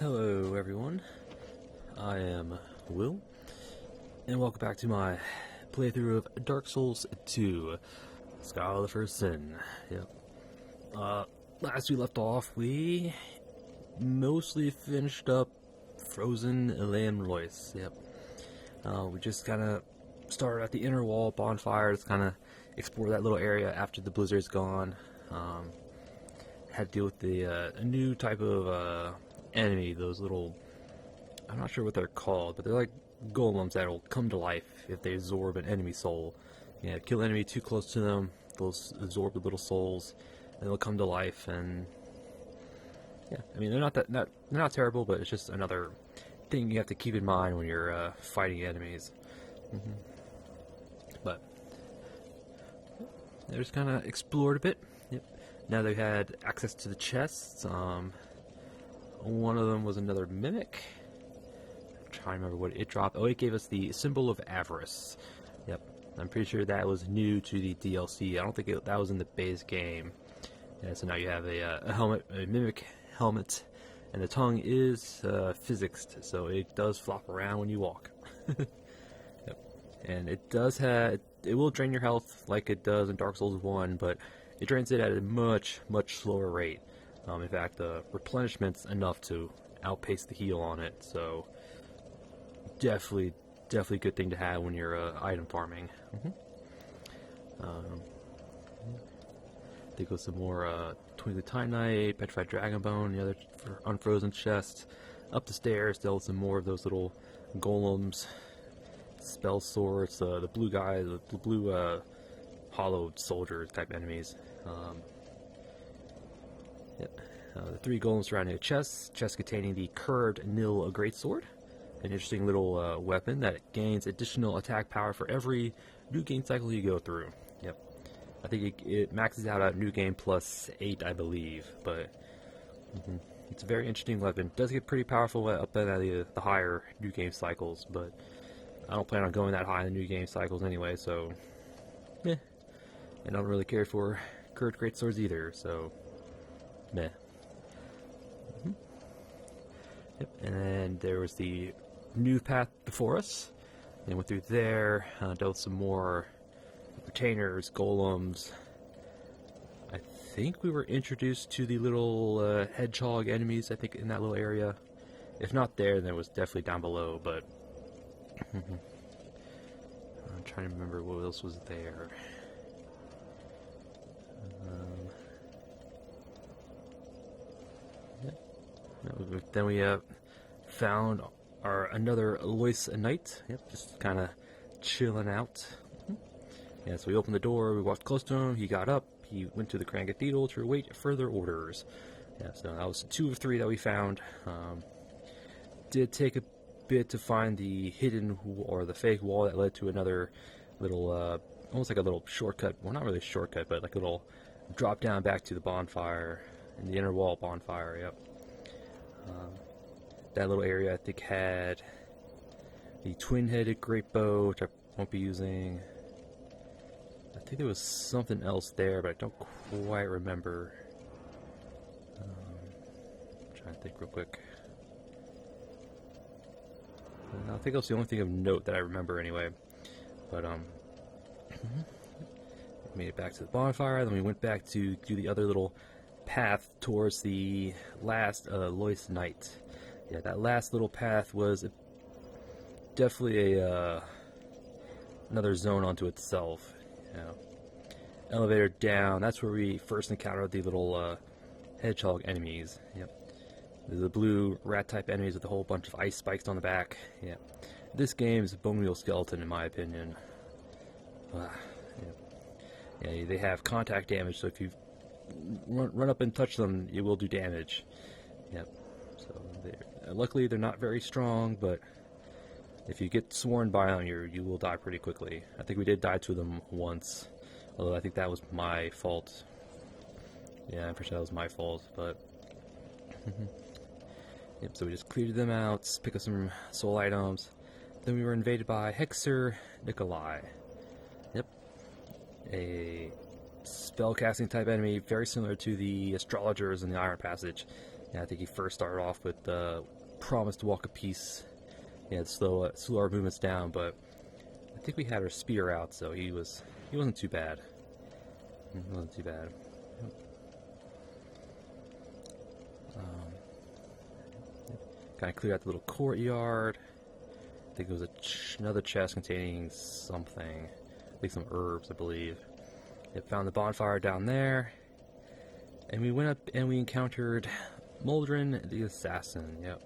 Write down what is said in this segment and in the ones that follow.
Hello everyone, I am Will, and welcome back to my playthrough of Dark Souls 2, Scholar of the First Sin. Yep. Last we left off, we mostly finished up Frozen Lamb Lois. Yep. We just kind of started at the inner wall bonfire, just kind of explore that little area after the blizzard's gone. Had to deal with the a new type of enemy, those little, I'm not sure what they're called, but they're like golems that will come to life if they absorb an enemy soul. Yeah, kill an enemy too close to them, they'll absorb the little souls, and they'll come to life. And yeah, I mean, they're not terrible, but it's just another thing you have to keep in mind when you're fighting enemies. But they just kind of explored a bit. Yep. Now they had access to the chests. One of them was another mimic. I'm trying to remember what it dropped. Oh, it gave us the symbol of avarice. Yep. I'm pretty sure that was new to the DLC. I don't think that was in the base game. Yeah, so now you have a helmet, a mimic helmet, and the tongue is physicsed, so it does flop around when you walk. Yep. And it does have, it will drain your health like it does in Dark Souls 1, but it drains it at a much slower rate. In fact, the replenishment's enough to outpace the heal on it, so definitely a good thing to have when you're item farming. I think with some more Twisted Titanite, Petrified Dragon Bone, the other unfrozen chest. Up the stairs, dealt with some more of those little golems, spell swords, the blue guys, the blue hollow soldier type enemies. Yep. The three golems surrounding a chest containing the curved Nil Greatsword, an interesting little weapon that gains additional attack power for every new game cycle you go through. Yep. I think it maxes out at new game plus 8, I believe, but it's a very interesting weapon. It does get pretty powerful up at the higher new game cycles, but I don't plan on going that high in the new game cycles anyway, so meh. I don't really care for curved greatswords either, so meh. Yep. And then there was the new path before us. And went through there, dealt with some more retainers, golems. I think we were introduced to the little hedgehog enemies, I think, in that little area. If not there, then it was definitely down below, but I'm trying to remember what else was there. Then we found another Lois Knight. Yep, just kind of chilling out. Yeah, so we opened the door, we walked close to him, he got up, he went to the Grand Cathedral to await further orders. Yeah, so that was 2 of 3 that we found. Did take a bit to find the hidden or the fake wall that led to another little, almost like a little shortcut. Well, not really a shortcut, but like a little drop down back to the bonfire, in the inner wall bonfire. Yep. That little area I think had the twin-headed great bow, which I won't be using. I think there was something else there, but I don't quite remember. I'm trying to think real quick. I think that's the only thing of note that I remember anyway. But made it back to the bonfire, then we went back to do the other little path towards the last Lois Knight. Yeah, that last little path was definitely another zone unto itself. You know. Elevator down, that's where we first encountered the little hedgehog enemies. Yep. The blue rat type enemies with a whole bunch of ice spikes on the back. Yeah. This game is a bone wheel skeleton in my opinion. Yeah, they have contact damage, so if you run up and touch them, it will do damage. Yep. So luckily they're not very strong, but if you get sworn by them, you will die pretty quickly. I think we did die to them once, although I think that was my fault. Yeah, I'm pretty sure that was my fault, but yep. So we just cleared them out, pick up some soul items. Then we were invaded by Hexer Nikolai. Yep. A spellcasting type enemy, very similar to the astrologers in the Iron Passage. Yeah, I think he first started off with the promise to walk a piece. Yeah, slow our movements down, but I think we had our spear out, so he wasn't too bad. He wasn't too bad. Kind of cleared out the little courtyard. I think it was another chest containing something, like some herbs, I believe. It found the bonfire down there, and we went up and we encountered Moldrin the Assassin. Yep,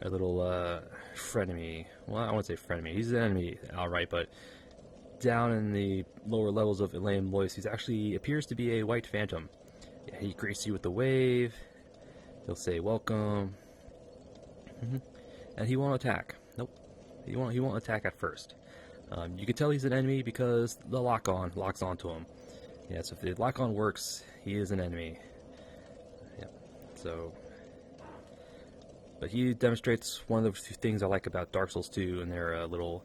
our little frenemy. Well, I won't say frenemy. He's an enemy outright, but down in the lower levels of Elaine Lois, he actually appears to be a white phantom. Yeah, he greets you with the wave. He'll say welcome. And he won't attack. Nope. He won't attack at first. You can tell he's an enemy because the locks onto him. Yeah, so if the lock-on works, he is an enemy. Yeah. So, but he demonstrates one of the things I like about Dark Souls 2 and their little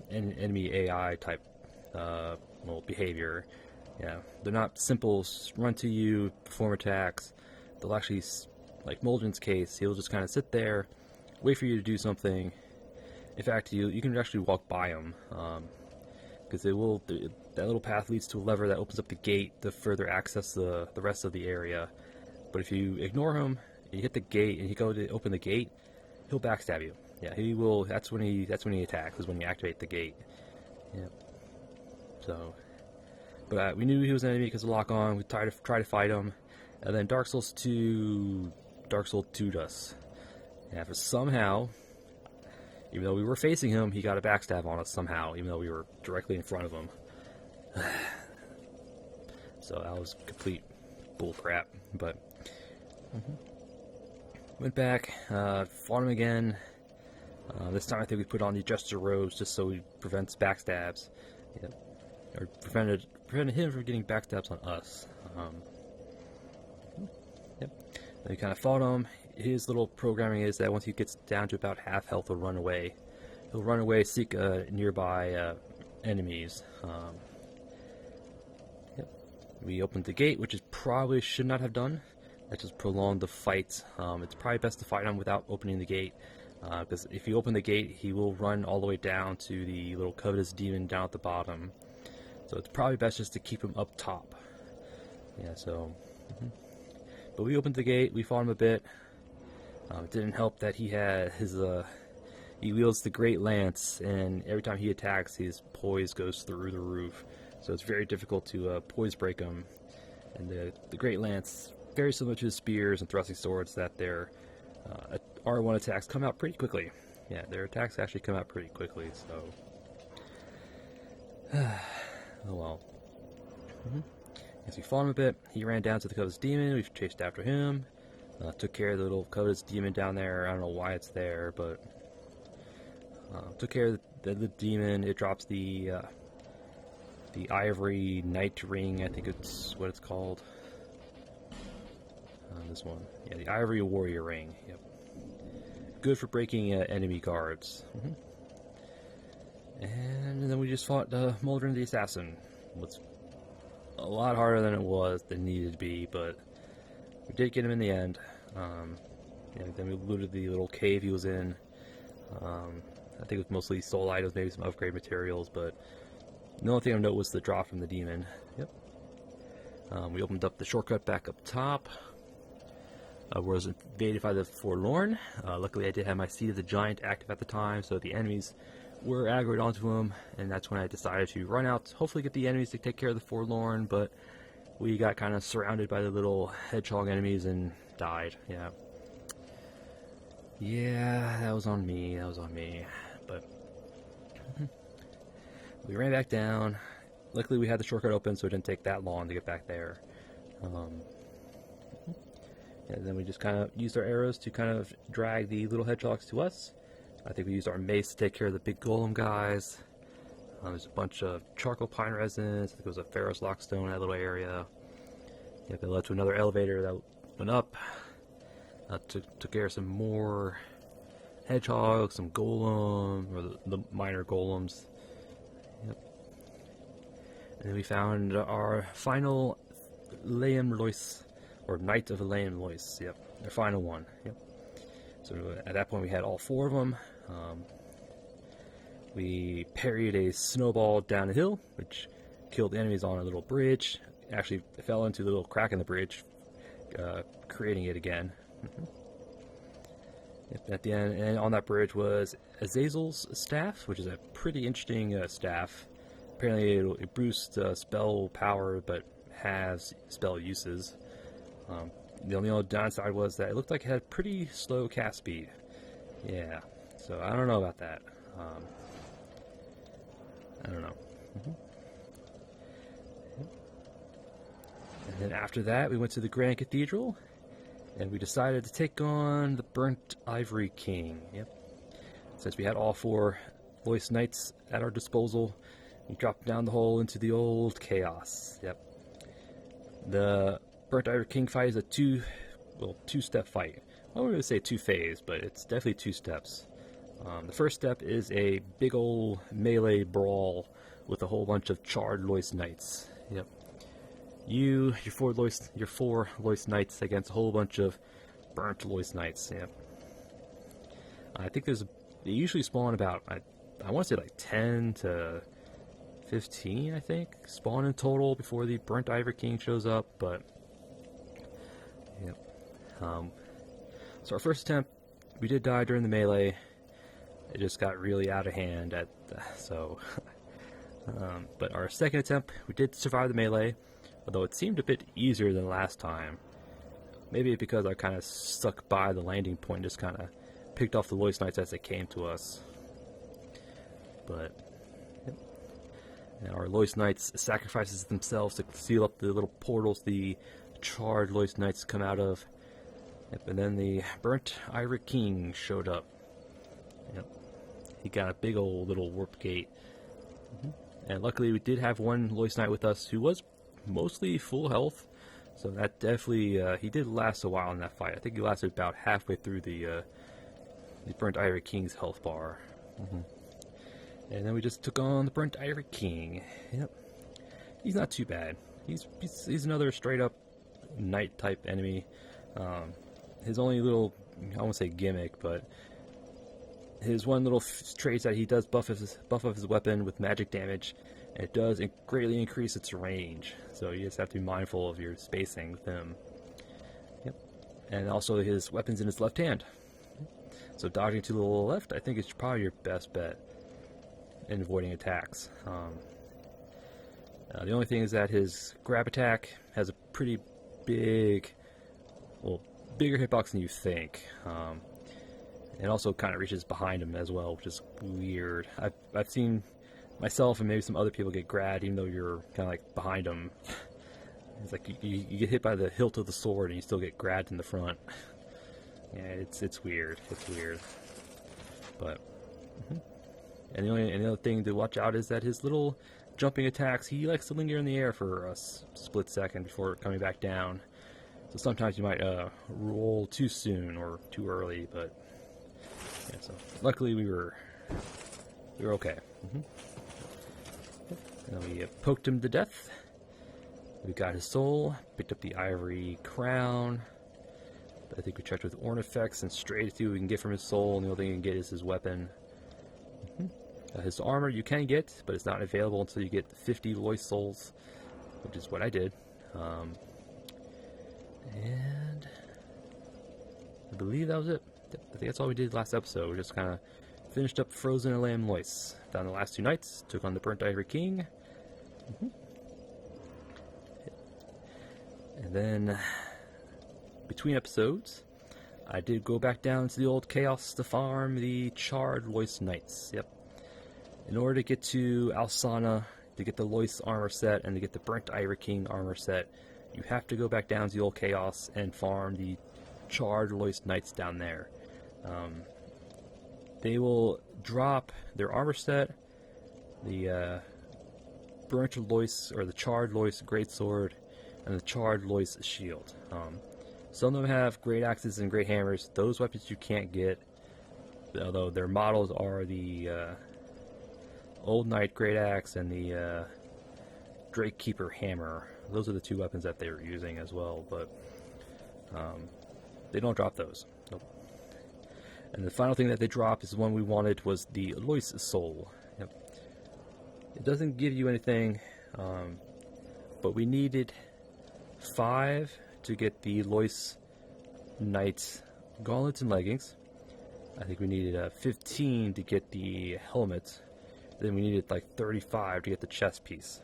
enemy AI type behavior. Yeah, they're not simple run to you, perform attacks. They'll actually, like Moldrin's case, he'll just kind of sit there, wait for you to do something. In fact, you can actually walk by him, because that little path leads to a lever that opens up the gate to further access the rest of the area. But if you ignore him, and you hit the gate, and you go to open the gate, he'll backstab you. Yeah, he will. That's when he attacks. Is when you activate the gate. Yeah. So, but we knew he was an enemy because of lock on. We tried to fight him. And then Dark Souls 2'd us. Yeah, for somehow, even though we were facing him, he got a backstab on us somehow, even though we were directly in front of him. So that was complete bullcrap. But went back, fought him again. This time I think we put on the Jester robes just so he prevents backstabs. Yeah. Or prevented him from getting backstabs on us. Yep. Then we kind of fought him. His little programming is that once he gets down to about half health, he'll run away. He'll run away, seek nearby enemies. Yep. We opened the gate, which is probably should not have done. That just prolonged the fight. It's probably best to fight him without opening the gate, because if you open the gate, he will run all the way down to the little covetous demon down at the bottom. So it's probably best just to keep him up top. Yeah. So. But we opened the gate, we fought him a bit. It didn't help that he had his, he wields the Great Lance, and every time he attacks, his poise goes through the roof. So it's very difficult to poise break him. And the Great Lance, very similar to the spears and thrusting swords, that their R1 attacks come out pretty quickly. Yeah, their attacks actually come out pretty quickly, so. Oh well. As we fought him a bit, he ran down to the covetous demon. We chased after him. Took care of the little covetous demon down there. I don't know why it's there, but took care of the demon. It drops the ivory knight ring. I think it's what it's called. This one, yeah, the ivory warrior ring. Yep, good for breaking enemy guards. And then we just fought Moldrin the Assassin. Was a lot harder than it needed to be, but we did get him in the end. And then we looted the little cave he was in. I think it was mostly soul items, maybe some upgrade materials, but the only thing I note was the drop from the demon. Yep. We opened up the shortcut back up top. Was invaded by the Forlorn. Luckily I did have my Seed of the Giant active at the time, so the enemies were aggroed onto him, and that's when I decided to run out, hopefully get the enemies to take care of the Forlorn, but we got kind of surrounded by the little hedgehog enemies and died. Yeah. Yeah, that was on me, but we ran back down. Luckily we had the shortcut open, so it didn't take that long to get back there. And then we just kind of used our arrows to kind of drag the little hedgehogs to us. I think we used our mace to take care of the big golem guys. There's a bunch of charcoal pine resins. I think it was a ferrous lockstone in that little area. Yeah, that led to another elevator that went up. Took care of some more hedgehogs, some golem, or the minor golems. Yep. And then we found our final Liam Lois or Knight of the Lame Lois. Yep, their final one. Yep. So at that point we had all 4 of them. We parried a snowball down the hill, which killed the enemies on a little bridge. Actually fell into the little crack in the bridge, creating it again. At the end, and on that bridge was Azazel's staff, which is a pretty interesting staff. Apparently it boosts spell power, but has spell uses. The only other downside was that it looked like it had pretty slow cast speed. Yeah, so I don't know about that. I don't know. And then after that, we went to the Grand Cathedral, and we decided to take on the Burnt Ivory King. Yep. Since we had all 4 Lois Knights at our disposal, we dropped down the hole into the old chaos. Yep. The Burnt Ivory King fight is a two-step fight. I wouldn't really say 2-phase, but it's definitely 2 steps. The first step is a big old melee brawl with a whole bunch of charred Lois Knights. Yep. Your 4 Lois Knights against a whole bunch of burnt Lois Knights. Yep. I think they usually spawn about, I want to say like 10 to 15, I think, spawn in total before the Burnt Ivory King shows up, but yep. So our first attempt, we did die during the melee. It just got really out of hand but our second attempt, we did survive the melee, although it seemed a bit easier than last time. Maybe because I kind of stuck by the landing point and just kind of picked off the Lois Knights as they came to us. But yep. And our Lois Knights sacrifices themselves to seal up the little portals the charred Lois Knights come out of. Yep. And then the Burnt Ivory King showed up. Yep. He got a big old little warp gate. And luckily we did have one Lois Knight with us who was mostly full health. So that definitely, he did last a while in that fight. I think he lasted about halfway through the Burnt Ivory King's health bar. And then we just took on the Burnt Ivory King. Yep. He's not too bad. He's another straight up knight type enemy. His only little, I won't say gimmick, but his one little trait is that he does buff of his weapon with magic damage, and it does greatly increase its range. So you just have to be mindful of your spacing with him. Yep. And also his weapon's in his left hand. So dodging to the left, I think, is probably your best bet in avoiding attacks. The only thing is that his grab attack has a pretty bigger hitbox than you think. And also kind of reaches behind him as well, which is weird. I've seen myself and maybe some other people get grabbed even though you're kind of like behind them. It's like you get hit by the hilt of the sword and you still get grabbed in the front. Yeah, it's weird. It's weird. But and the other thing to watch out is that his little jumping attacks, he likes to linger in the air for a split second before coming back down. So sometimes you might roll too soon or too early, but yeah, so luckily we were okay. And we poked him to death. We got his soul, picked up the ivory crown. I think we checked with Ornifex and straight to see what we can get from his soul, and the only thing you can get is his weapon. His armor you can get, but it's not available until you get 50 Lois souls, which is what I did. And I believe that was it. I think that's all we did last episode. We just kind of finished up Frozen and Lamb Lois. Found the last 2 nights, took on the Burnt Ivory King. And then, between episodes, I did go back down to the old chaos to farm the charred Lois Knights. Yep. In order to get to Alsana, to get the Lois armor set, and to get the Burnt Ivory King armor set, you have to go back down to the old chaos and farm the charred Lois Knights down there. They will drop their armor set, the burnt Lois, or the charred Lois greatsword, and the charred Lois shield. Some of them have great axes and great hammers. Those weapons you can't get, although their models are the Old Knight Great Axe and the Drake Keeper Hammer. Those are the 2 weapons that they were using as well. But They don't drop those. Nope. And the final thing that they drop is the one we wanted, was the Lois Soul. Yep. It doesn't give you anything, but we needed 5 to get the Lois Knight gauntlets and leggings. I think we needed 15 to get the helmet. Then we needed like 35 to get the chest piece.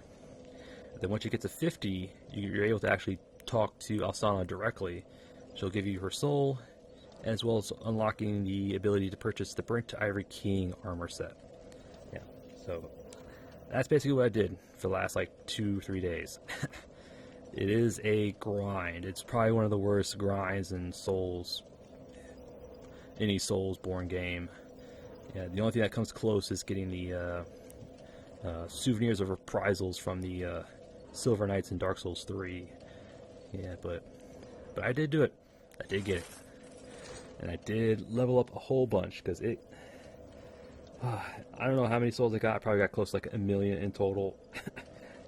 Then once you get to 50, you're able to actually talk to Alsana directly. She'll give you her soul, as well as unlocking the ability to purchase the Burnt Ivory King armor set. Yeah, so that's basically what I did for the last like 2-3 days. It is a grind. It's probably one of the worst grinds in Souls, any Souls-born game. Yeah, the only thing that comes close is getting the souvenirs of reprisals from the Silver Knights in Dark Souls 3. Yeah, but I did do it. I did get it. And I did level up a whole bunch, because it... I don't know how many souls I got. I probably got close to like 1 million in total.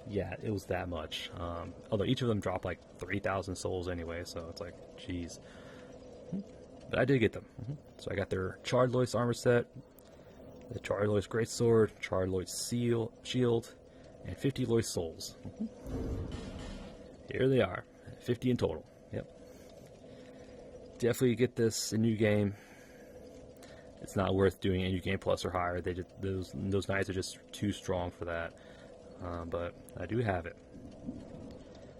Yeah, it was that much. Although each of them dropped like 3,000 souls anyway, so it's like, jeez. But I did get them. So I got their Charred Lois armor set, the Charred Lois greatsword, Charred Lois shield, and 50 Lois souls. Here they are, 50 in total. Yep. Definitely get this in new game. It's not worth doing a new game plus or higher. They just, those knights are just too strong for that. But I do have it.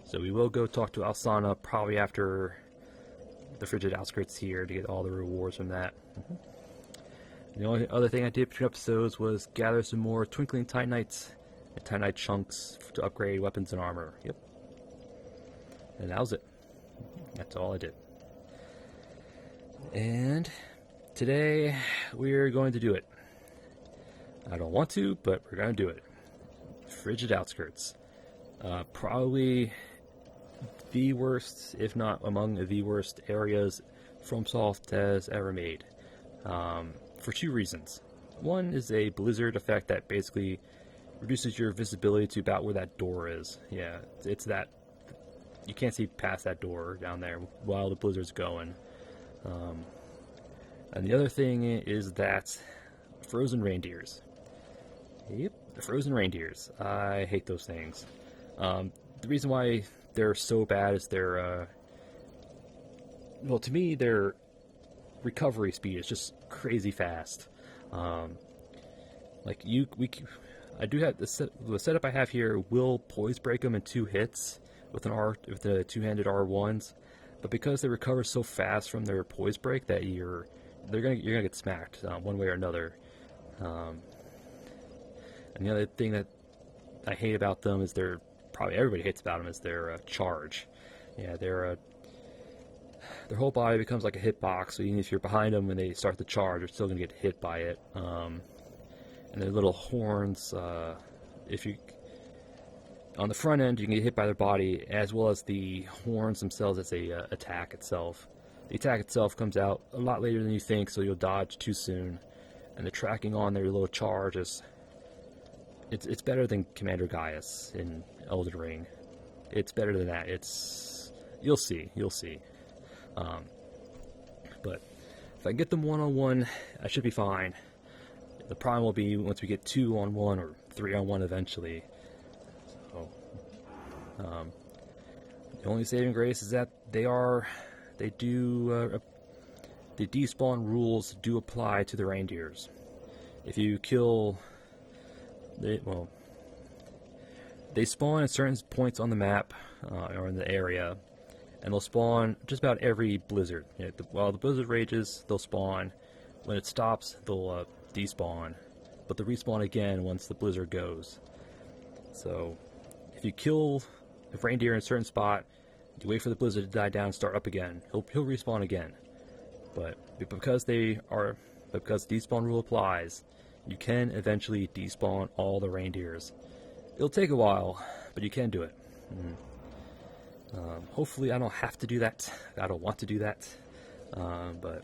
So we will go talk to Alsana probably after the Frigid Outskirts here to get all the rewards from that. The only other thing I did between episodes was gather some more Twinkling Titanites and Titanite chunks to upgrade weapons and armor. Yep. And that was it. That's all I did. And today we're going to do it. I don't want to, but we're going to do it. Frigid Outskirts. Probably the worst, if not among the worst areas FromSoft has ever made. For 2 reasons. One is a blizzard effect that basically reduces your visibility to about where that door is. Yeah, it's that you can't see past that door down there while the blizzard's going. And the other thing is that frozen reindeers. Yep, the frozen reindeers. I hate those things. The reason why they're so bad is their, well, to me, their recovery speed is just crazy fast. Like I do have the setup I have here will poise break them in 2 hits with the 2-handed R1s, but because they recover so fast from their poise break that you're gonna get smacked one way or another. And the other thing that I hate about them is probably everybody hates about them is their charge. Yeah, their whole body becomes like a hitbox, so even if you're behind them when they start the charge, you're still going to get hit by it. And their little horns, if you on the front end, you can get hit by their body, as well as the horns themselves as a attack itself. The attack itself comes out a lot later than you think, so you'll dodge too soon. And the tracking on their little charge is... It's better than Commander Gaius in Elden Ring. It's better than that. You'll see. But if I get them 1-on-1, I should be fine. The problem will be once we get 2-on-1 or 3-on-1 eventually. So, the only saving grace is that the despawn rules do apply to the reindeers. If you kill... They spawn at certain points on the map or in the area, and they'll spawn just about every blizzard. While the blizzard rages, they'll spawn. When it stops, they'll despawn, but they'll respawn again once the blizzard goes. So, if you kill a reindeer in a certain spot, you wait for the blizzard to die down and start up again. He'll respawn again. But because despawn rule applies, you can eventually despawn all the reindeers. It'll take a while, but you can do it. Hopefully I don't have to do that. I don't want to do that. But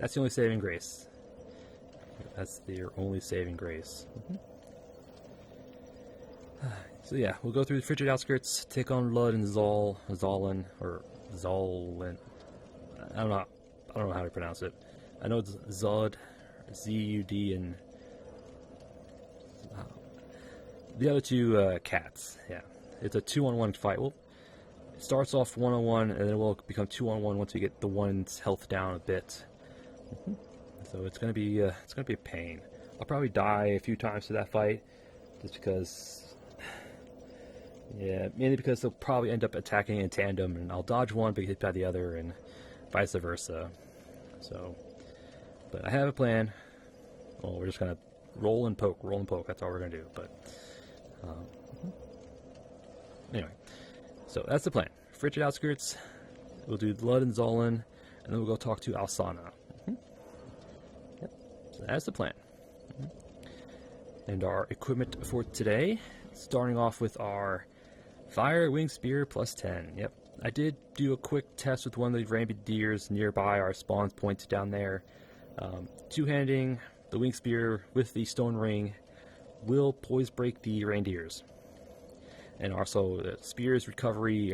that's the only saving grace. That's their only saving grace. So yeah, we'll go through the Frigid Outskirts, take on Lud and Zolin, or Zolin. I don't know how to pronounce it. I know it's Zud, Z-U-D, and the other two cats. Yeah, it's a 2-on-1 fight. Well, it starts off 1-on-1, and then it will become 2-on-1 once we get the one's health down a bit. So it's gonna be a pain. I'll probably die a few times to that fight, just because. Yeah, mainly because they'll probably end up attacking in tandem, and I'll dodge one but get hit by the other, and vice versa. So, but I have a plan. Well, we're just gonna roll and poke. That's all we're gonna do. But anyway, so that's the plan. Frigid Outskirts. We'll do Lud and Zolin, and then we'll go talk to Alsana. Yep. So that's the plan. And our equipment for today, starting off with our Fire Wing Spear plus 10. Yep. I did do a quick test with one of the reindeers nearby our spawn points down there. Two-handing the Wing Spear with the Stone Ring will poise break the reindeers. And also the Spear's recovery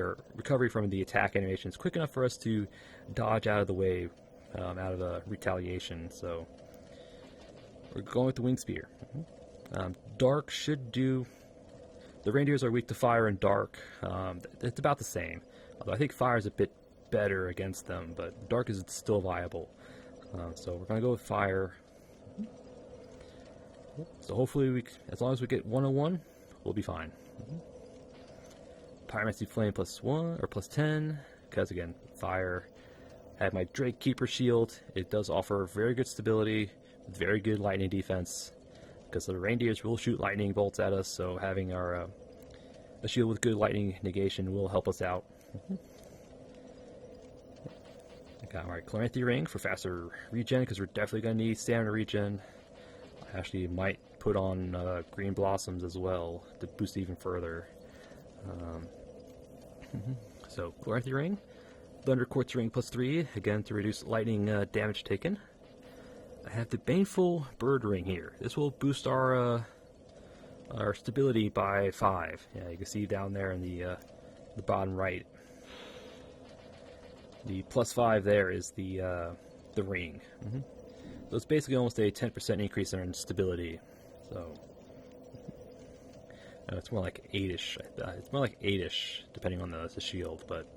from the attack animation is quick enough for us to dodge out of the way, out of the retaliation. So we're going with the Wing Spear. Dark should do. The reindeers are weak to fire and dark. It's about the same. Although I think fire is a bit better against them, but dark is still viable. So we're going to go with fire. So hopefully, as long as we get 101, we'll be fine. Pyromancy Flame plus 1 or plus 10, because again, fire. I have my Drake Keeper Shield. It does offer very good stability, very good lightning defense. Because the reindeers will shoot lightning bolts at us, so having our a shield with good lightning negation will help us out. I got my Chloranthy Ring for faster regen, because we're definitely going to need stamina regen. I actually might put on Green Blossoms as well to boost even further. So Chloranthy Ring, Thunder Quartz Ring plus 3, again to reduce lightning damage taken. I have the Baneful Bird Ring here. This will boost our stability by 5. Yeah, you can see down there in the bottom right. The plus 5 there is the ring. So it's basically almost a 10% increase in stability. So it's more like 8ish. It's more like 8ish depending on the shield, but.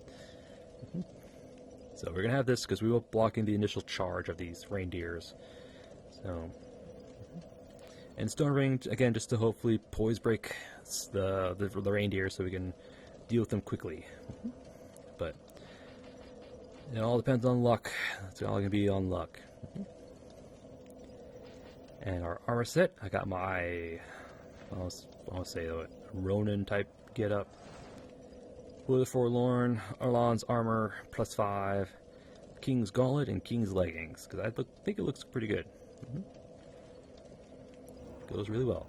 So we're going to have this because we will be blocking the initial charge of these reindeers. So, and Stone Ring, again, just to hopefully poise break the reindeer so we can deal with them quickly. But it all depends on luck. It's all going to be on luck. And our armor set, I got my, I want to say Ronin type get up. Blue the Forlorn, Arlon's armor plus 5, King's Gauntlet, and King's Leggings, because I think it looks pretty good. Goes really well.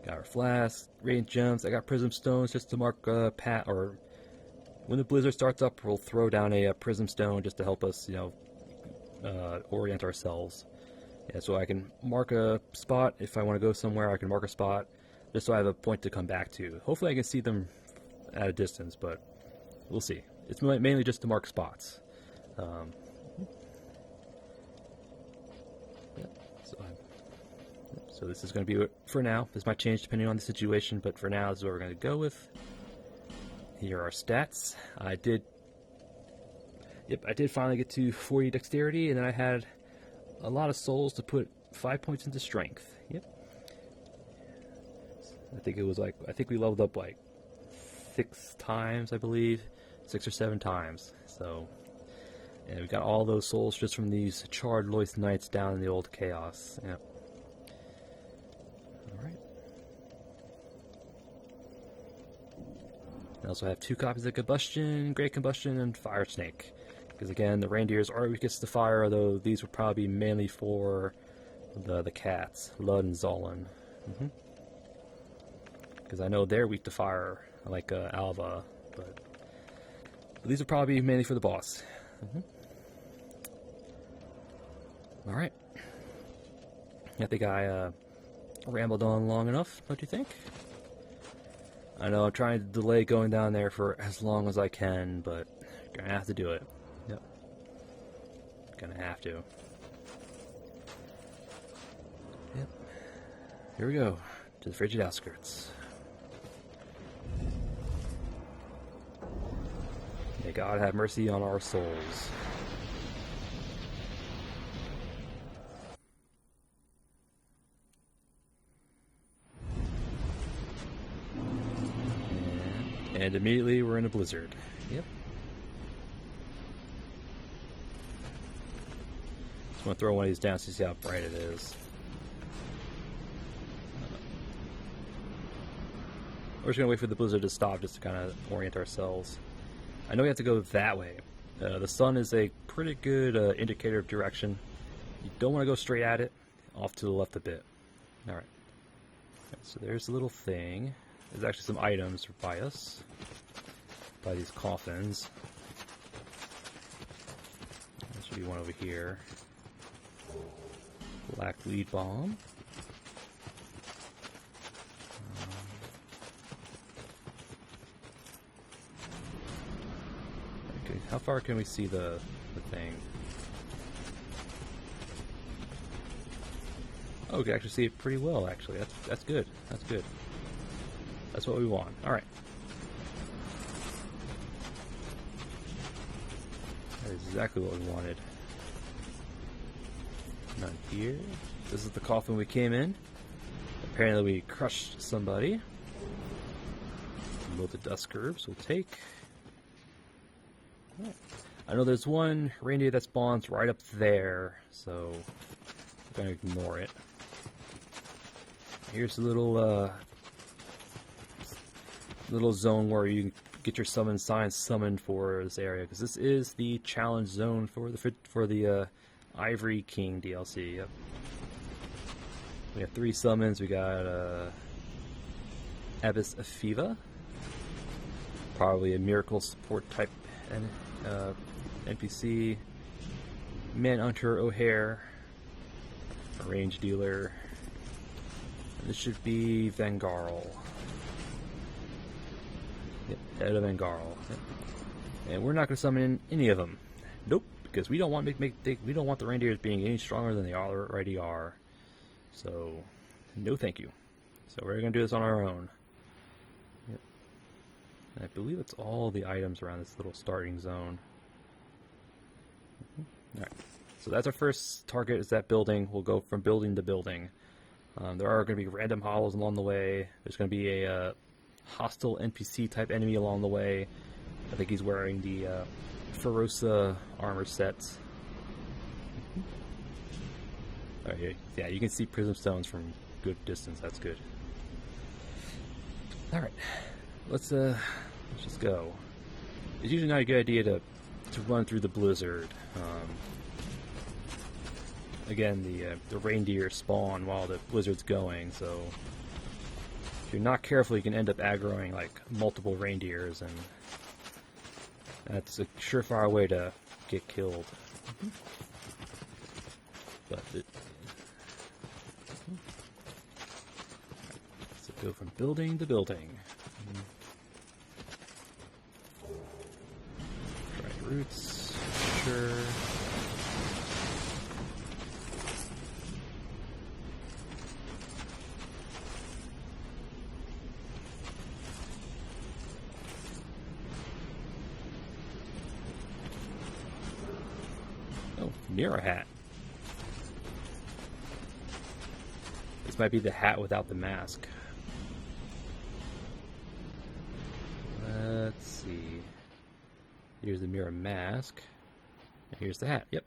Got our flask, radiant gems. I got prism stones just to mark pat, or when the blizzard starts up, we'll throw down a prism stone just to help us, orient ourselves. Yeah, so I can mark a spot if I want to go somewhere. I can mark a spot just so I have a point to come back to. Hopefully, I can see them at a distance, but we'll see. It's mainly just to mark spots. So this is going to be it for now. This might change depending on the situation, but for now, this is what we're going to go with. Here are our stats. I did finally get to 40 dexterity, and then I had a lot of souls to put 5 points into strength. Yep. I think we leveled up like 6 times, I believe. 6 or 7 times. So, and we got all those souls just from these charred Loyth Knights down in the old Chaos. Yep. Alright. I also have 2 copies of Combustion, Great Combustion, and Fire Snake. Because again, the reindeers are weakest to fire, although these would probably be mainly for the cats, Lud and Zolin. Because I know they're weak to fire, like Alva, but these are probably mainly for the boss. Alright. I think I rambled on long enough, don't you think? I know I'm trying to delay going down there for as long as I can, but gonna have to do it. Yep. Gonna have to. Yep. Here we go, to the Frigid Outskirts. May God have mercy on our souls. And immediately we're in a blizzard. Yep. Just want to throw one of these down so you see how bright it is. We're just going to wait for the blizzard to stop just to kind of orient ourselves. I know we have to go that way. The sun is a pretty good indicator of direction. You don't want to go straight at it. Off to the left a bit. Alright. So there's a little thing. There's actually some items by us. By these coffins. There should be one over here. Black lead bomb. Okay, how far can we see the thing? Oh, we can actually see it pretty well, actually. That's good. That's good. That's what we want. Alright. That is exactly what we wanted. None here. This is the coffin we came in. Apparently we crushed somebody. Both the dust herbs we'll take. Right. I know there's one reindeer that spawns right up there, so I'm going to ignore it. Here's a little zone where you get your summon signs summoned for this area, because this is the challenge zone for the Ivory King DLC. Yep. We have 3 summons. We got Abyss Afiva, probably a miracle support type NPC. Manhunter O'Hare, a range dealer. And this should be Vangarl. Yep, head of Vangarl. Yep. And we're not going to summon any of them. Nope, because we don't want we don't want the reindeers being any stronger than they already are. So, no thank you. So we're going to do this on our own. Yep. And I believe it's all the items around this little starting zone. Alright, so that's our first target, is that building. We'll go from building to building. There are going to be random hollows along the way. There's going to be a hostile NPC type enemy along the way. I think he's wearing the Ferosa armor sets. Alright, yeah, you can see prism stones from good distance. That's good. Alright, let's just go. It's usually not a good idea to run through the blizzard. Again, the reindeer spawn while the blizzard's going, so if you're not careful, you can end up aggroing like multiple reindeers, and that's a surefire way to get killed. But so go from building to building. Dried roots, sure. Near a hat. This might be the hat without the mask. Let's see. Here's the mirror mask. And here's the hat. Yep.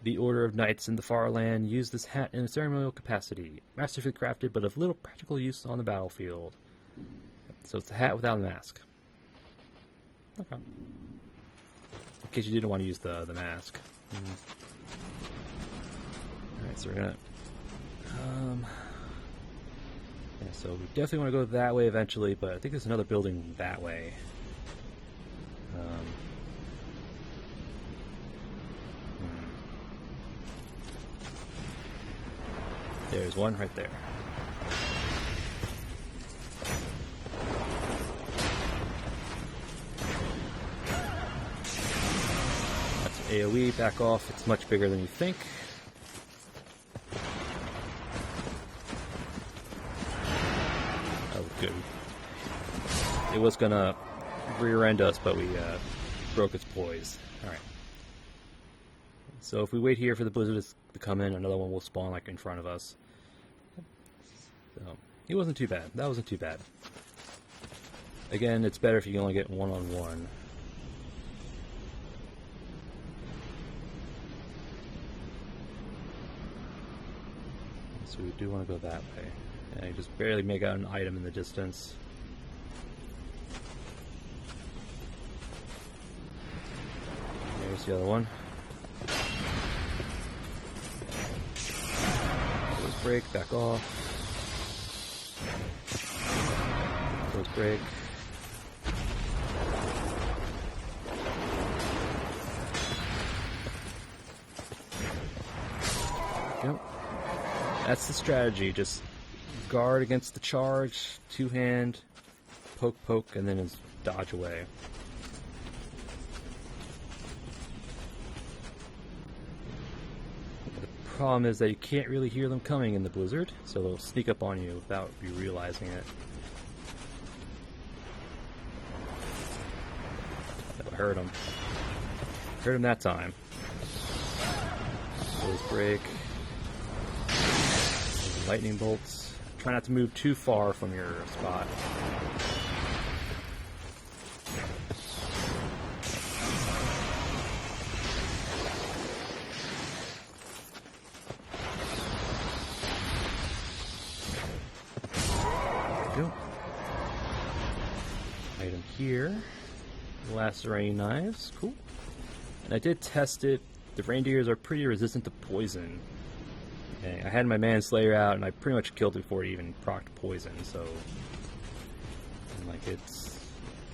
The Order of Knights in the Far Land use this hat in a ceremonial capacity. Masterfully crafted, but of little practical use on the battlefield. So it's the hat without a mask. Okay. In case you didn't want to use the mask. Alright, so we're gonna yeah, so we definitely want to go that way eventually, but I think there's another building that way. There's one right there. That's AoE, back off. It's much bigger than you think. Oh, good. It was gonna rear end us, but we broke its poise. Alright. So if we wait here for the blizzard to come in, another one will spawn like in front of us. So it wasn't too bad. That wasn't too bad. Again, it's better if you can only get one-on-one. So we do want to go that way. And I just barely make out an item in the distance. There's the other one. Close break, back off. Close break. Yep. That's the strategy, just guard against the charge, two-hand, poke, poke, and then just dodge away. The problem is that you can't really hear them coming in the blizzard, so they'll sneak up on you without you realizing it. I heard him. Heard him that time. Close break. Lightning bolts. Try not to move too far from your spot. There we go. Item here. Lacerating knives. Cool. And I did test it. The reindeers are pretty resistant to poison. Okay, I had my Manslayer out, and I pretty much killed it before it even procced poison, so... And like, it's...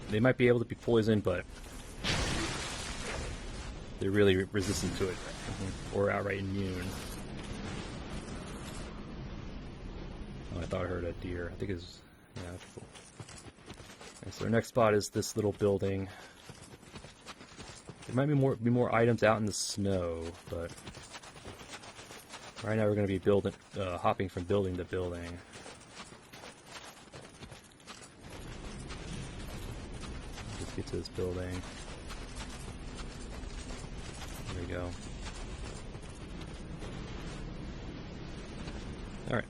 They might be able to be poisoned, but... They're really resistant to it. Or outright immune. Oh, I thought I heard a deer. I think it's... Yeah, that's cool. Okay, so our next spot is this little building. There might be more items out in the snow, but... Right now we're going to be building, hopping from building to building. Let's get to this building. There we go. All right.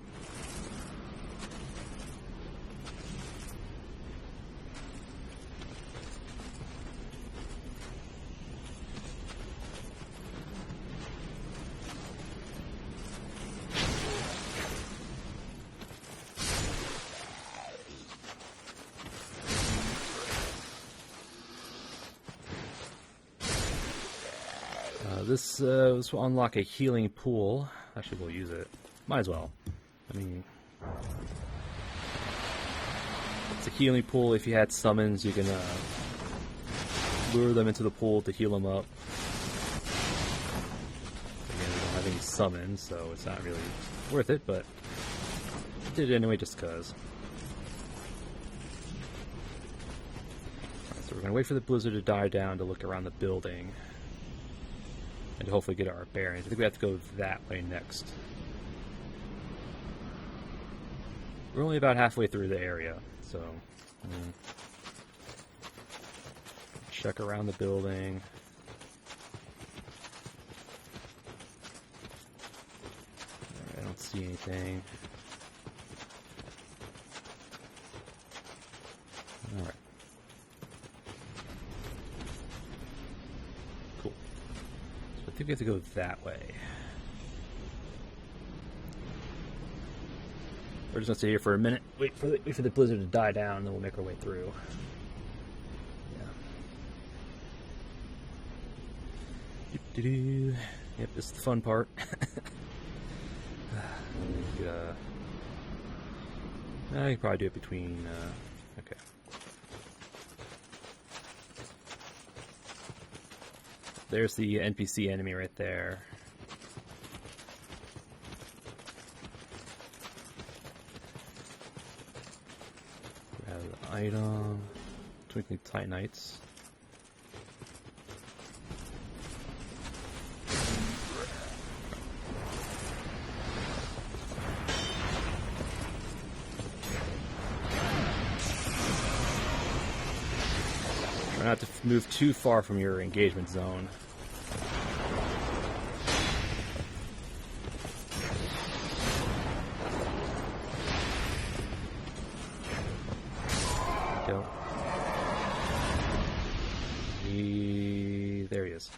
This will unlock a healing pool. Actually, we'll use it. Might as well. I mean, it's a healing pool. If you had summons, you can lure them into the pool to heal them up. Again, we don't have any summons, so it's not really worth it, but I did it anyway just because. Right, so we're going to wait for the blizzard to die down to look around the building. And to hopefully get our bearings. I think we have to go that way next. We're only about halfway through the area, so... check around the building. I don't see anything. Alright. I think we have to go that way. We're just gonna stay here for a minute, wait for the blizzard to die down, and then we'll make our way through. Yeah. Yep, this is the fun part. You can probably do it between. Okay. There's the NPC enemy right there. Item. Twinkling Titanites. Try not to move too far from your engagement zone. Go. There he is.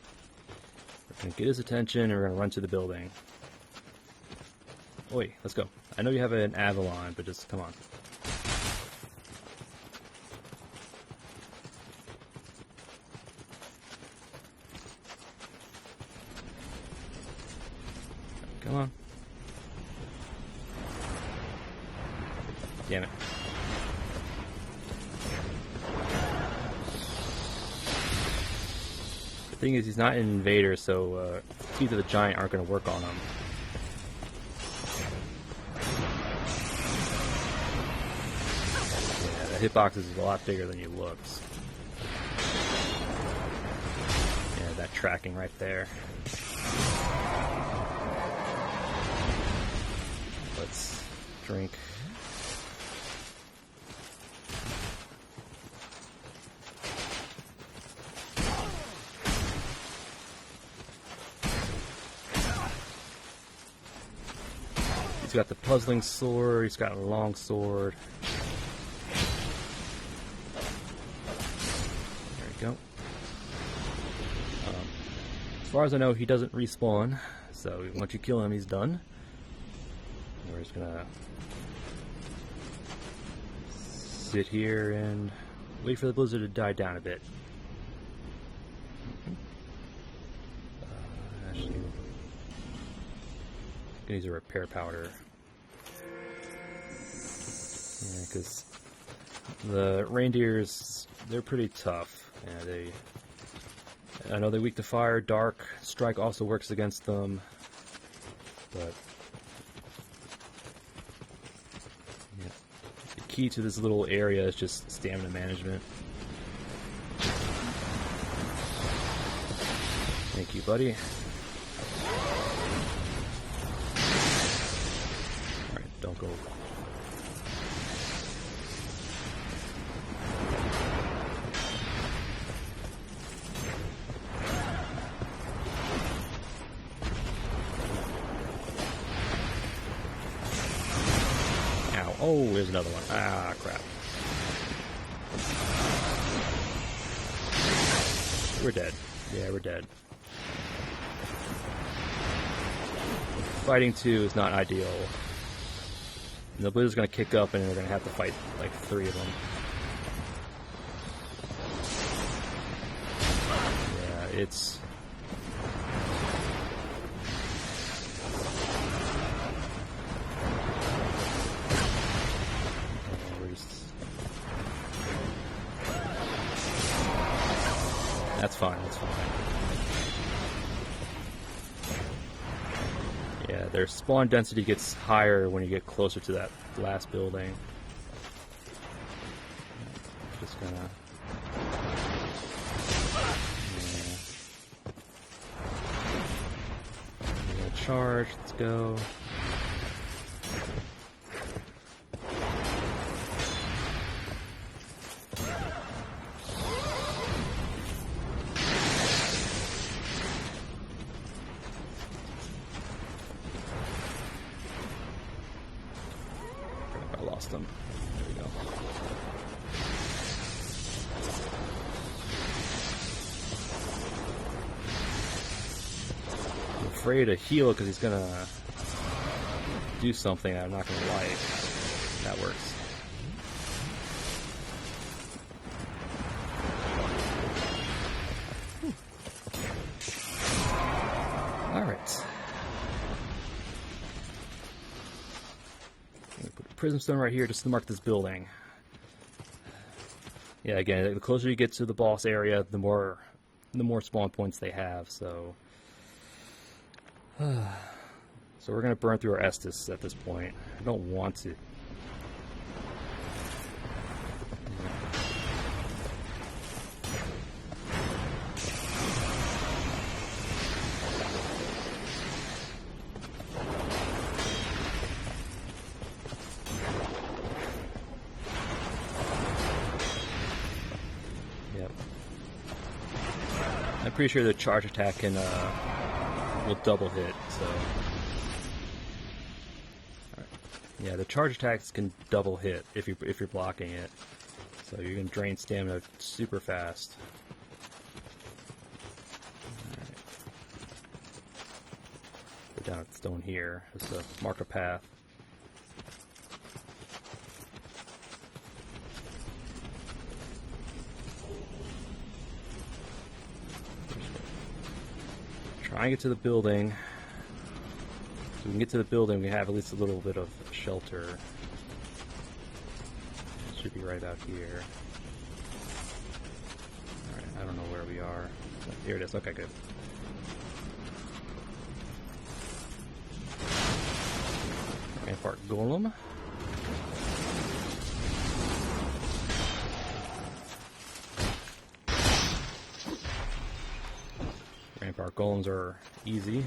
We're going to get his attention and we're going to run to the building. Oi, let's go. I know you have an Avalon, but just come on. Come on. Damn it. The thing is, he's not an invader, so Teeth of the Giant aren't going to work on him. Yeah, the hitbox is a lot bigger than he looks. Yeah, that tracking right there. Let's drink. He's got the puzzling sword, he's got a long sword. There we go. As far as I know, he doesn't respawn, so once you kill him, he's done. We're just gonna sit here and wait for the blizzard to die down a bit. Actually, gonna use a repair powder. Yeah, because the reindeers, they're pretty tough. Yeah, I know they're weak to fire. Dark strike also works against them, but yeah, the key to this little area is just stamina management. Thank you, buddy. Alright, don't go. Ow. Oh, there's another one. Ah, crap. We're dead. Yeah, we're dead. Fighting two is not ideal. And the blizzard's gonna kick up and we're gonna have to fight like 3 of them. Yeah, it's... That's fine, that's fine. Yeah, their spawn density gets higher when you get closer to that last building. Just gonna... Yeah. Charge, let's go. I lost them. There we go. I'm afraid to heal because he's gonna do something that I'm not gonna like. That works. Alright. Prism stone right here just to mark this building. Yeah, again, the closer you get to the boss area, the more spawn points they have. So we're gonna burn through our Estus at this point. I don't want to. pretty sure the charge attack can will double hit. So, alright. Yeah, the charge attacks can double hit if you're blocking it. So you're gonna drain stamina super fast. Alright. Go down at the stone here. Just to mark a path. Try and get to the building. So we can get to the building, we have at least a little bit of shelter. It should be right out here. Alright, I don't know where we are. Here it is, okay, good. Rampart Golem. Rampart Golems are easy.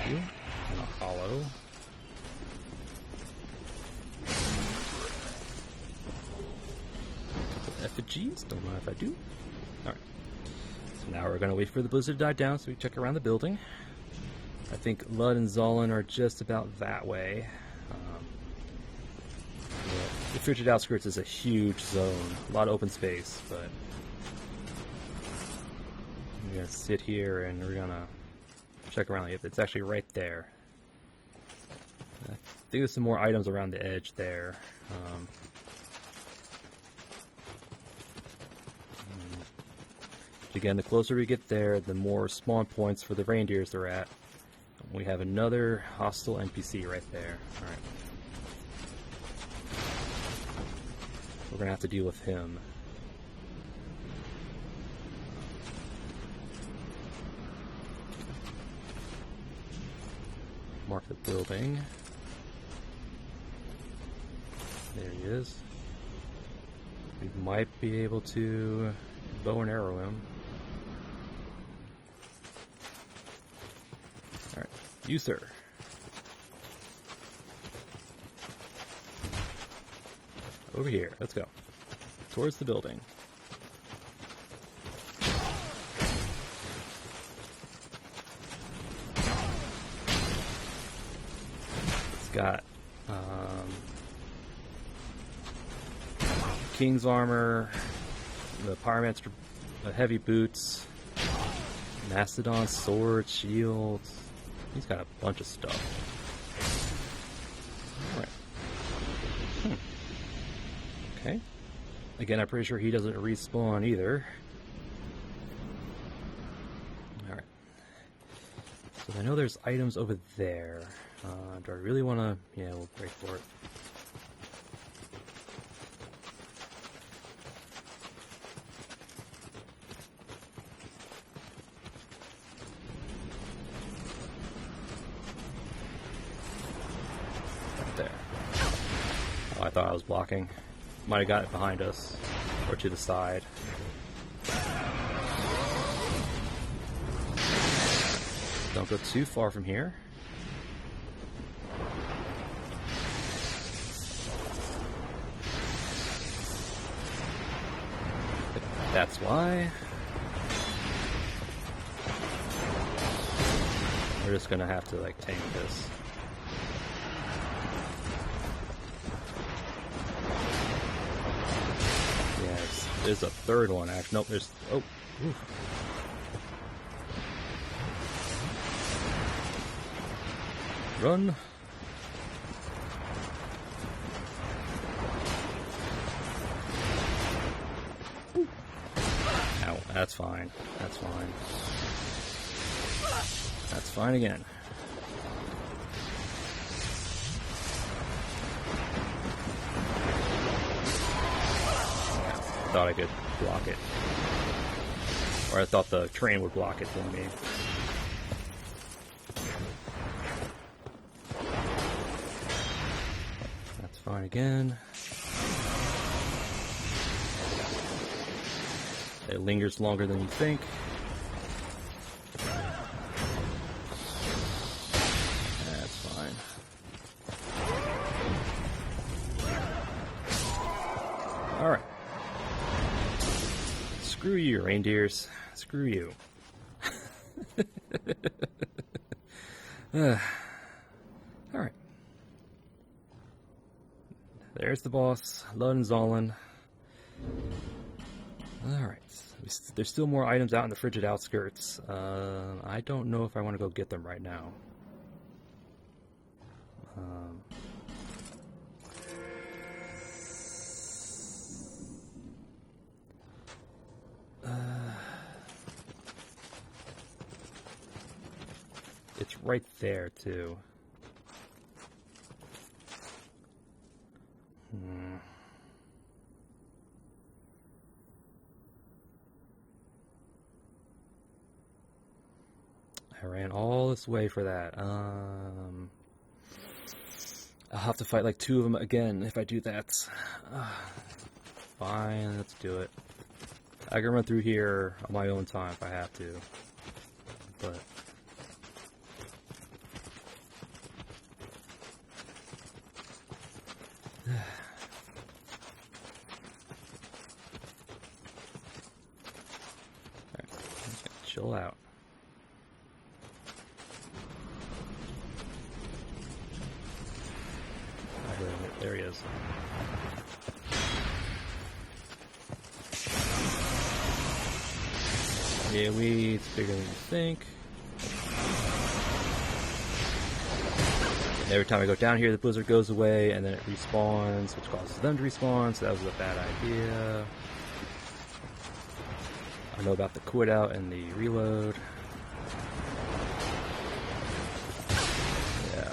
And a hollow. Effigies, don't know if I do. Alright. So now we're going to wait for the blizzard to die down so we check around the building. I think Lud and Zolan are just about that way. The Frigid Outskirts is a huge zone, a lot of open space, but I'm going to sit here and we're going to check around. It's actually right there. I think there's some more items around the edge there. Again, the closer we get there, the more spawn points for the reindeers they're at. We have another hostile NPC right there. Alright. We're going to have to deal with him. Mark the building. There he is. We might be able to bow and arrow him. Alright, you sir. Over here, let's go. Towards the building. It's got King's armor, the Pyromancer heavy boots, Mastodon sword, shields. He's got a bunch of stuff. Alright. Okay. Again, I'm pretty sure he doesn't respawn either. Alright. So I know there's items over there. Do I really want to... Yeah, we'll break for it. Right there. Oh, I thought I was blocking. Might have got it behind us, or to the side. Don't go too far from here. That's why. We're just gonna have to like tank this. There's a third one, actually. Nope, there's... Oh. Oof. Run. Ooh. Ow, that's fine. That's fine. That's fine again. I thought I could block it. Or I thought the train would block it for me. That's fine again. It lingers longer than you think. That's fine. Alright. Screw you, reindeers. Screw you. Alright. There's the boss, Lunzolin. Alright. There's still more items out in the Frigid Outskirts. I don't know if I want to go get them right now. It's right there, too. I ran all this way for that. I'll have to fight like 2 of them again if I do that. Fine, let's do it. I can run through here on my own time if I have to. But... chill out. There he is. Yeah, it's bigger than you think. And every time I go down here, the blizzard goes away, and then it respawns, which causes them to respawn, so that was a bad idea. I know about the quit out and the reload. Yeah.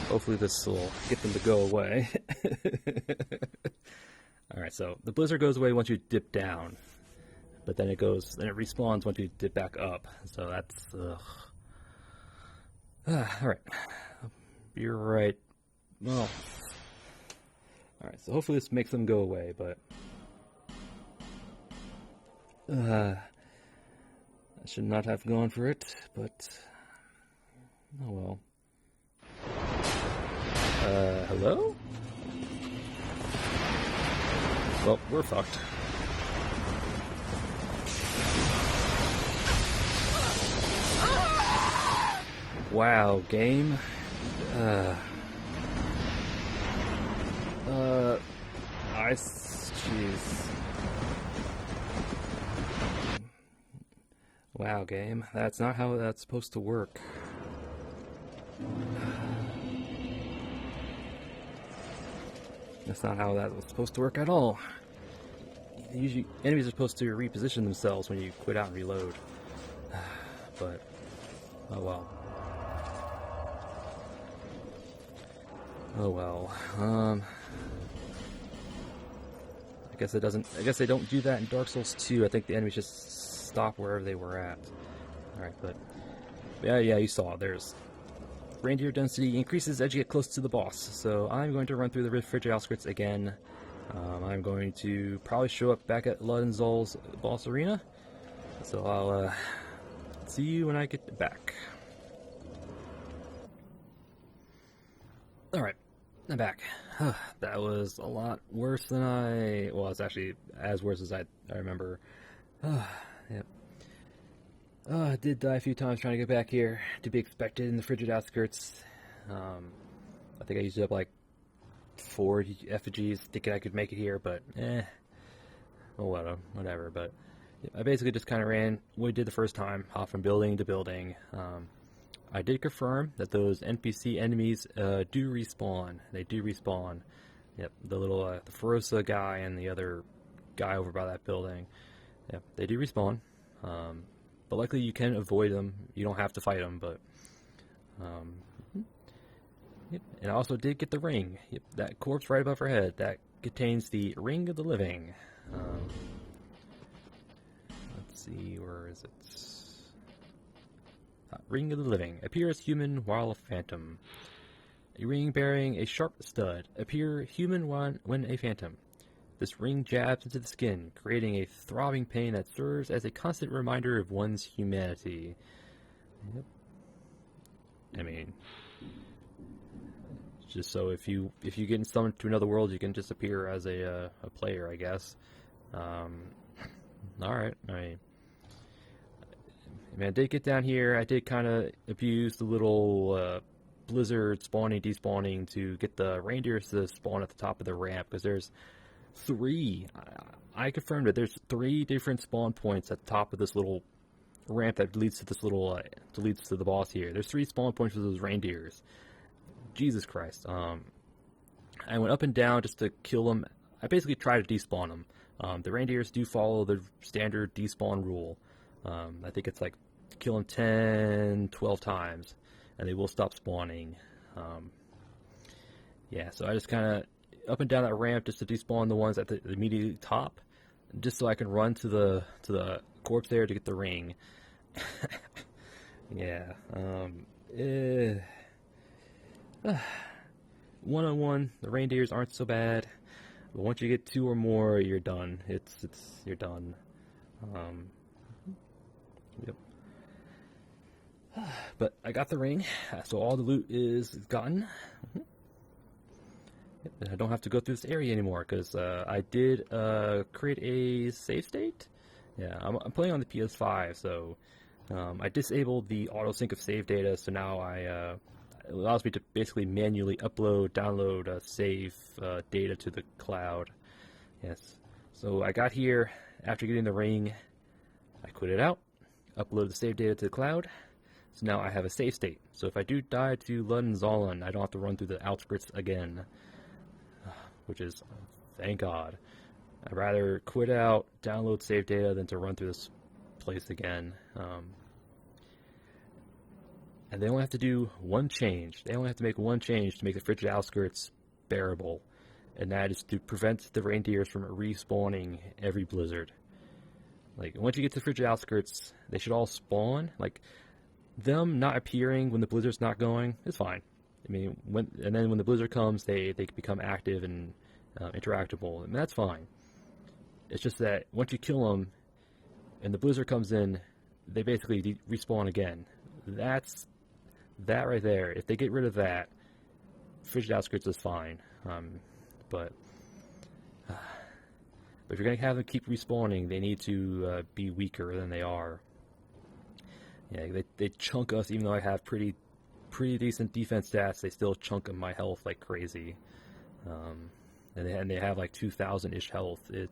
Hopefully this will get them to go away. Alright, so the blizzard goes away once you dip down. But then it respawns once you dip back up. So that's... alright. You're right. Well... Alright, so hopefully this makes them go away, but... I should not have gone for it, but... Oh well. Hello? Well, we're fucked. Wow, game. Jeez. Wow, game. That's not how that's supposed to work. That's not how that was supposed to work at all. Usually, enemies are supposed to reposition themselves when you quit out and reload. But, oh well. Oh well. I guess they don't do that in Dark Souls 2. I think the enemies just stop wherever they were at. Alright, but yeah, you saw. There's reindeer density increases as you get close to the boss. So I'm going to run through the Frigid Outskirts again. I'm going to probably show up back at Lunzol's boss arena. So I'll see you when I get back. Alright, I'm back. That was a lot worse than well, it's actually as worse as I remember. Yep. I did die a few times trying to get back here, to be expected in the Frigid Outskirts. I think I used up like 4 effigies thinking I could make it here, but oh, whatever. But I basically just kind of ran what we did the first time, hop from building to building. I did confirm that those NPC enemies do respawn. They do respawn. Yep, the little the Ferosa guy and the other guy over by that building. Yep, they do respawn. But luckily you can avoid them. You don't have to fight them, but... Yep. And I also did get the ring. Yep, that corpse right above her head. That contains the Ring of the Living. Let's see, where is it? Ring of the Living. Appear as human while a phantom. A ring bearing a sharp stud. Appear human when a phantom. This ring jabs into the skin, creating a throbbing pain that serves as a constant reminder of one's humanity. Yep. I mean, just so if you get summoned to another world, you can just appear as a player, I guess. All right. I mean, I did get down here. I did kind of abuse the little blizzard spawning, despawning to get the reindeers to spawn at the top of the ramp, because there's 3. I confirmed it. There's 3 different spawn points at the top of this little ramp that leads to this little leads to the boss here. There's 3 spawn points for those reindeers. Jesus Christ. I went up and down just to kill them. I basically tried to despawn them. The reindeers do follow the standard despawn rule. I think it's like kill them 10, 12 times, and they will stop spawning. Yeah, so I just kind of up and down that ramp just to despawn the ones at the immediate top, just so I can run to the corpse there to get the ring. Yeah. 1-on-1, the reindeers aren't so bad, but once you get 2 or more, you're done. You're done. Yep. But I got the ring, so all the loot is gotten. Yep, I don't have to go through this area anymore, because I did create a save state. Yeah, I'm playing on the PS5, so I disabled the auto-sync of save data, so now it allows me to basically manually upload, download, save data to the cloud. Yes. So I got here after getting the ring. I quit it out, upload the save data to the cloud. So now I have a save state. So if I do die to Luddenzollin, I don't have to run through the outskirts again, which is, thank God. I'd rather quit out, download save data than to run through this place again. And they only have to do one change. They only have to make one change to make the Frigid Outskirts bearable. And that is to prevent the reindeers from respawning every blizzard. Like, once you get to Frigid Outskirts, they should all spawn. Like, them not appearing when the blizzard's not going is fine. I mean, and then when the blizzard comes, they become active and interactable, and that's fine. It's just that once you kill them, and the blizzard comes in, they basically respawn again. That right there. If they get rid of that, Frigid Outskirts is fine. But if you're gonna have them keep respawning, they need to be weaker than they are. Yeah, they chunk us, even though I have pretty decent defense stats. They still chunk my health like crazy. And they have like 2,000-ish health. If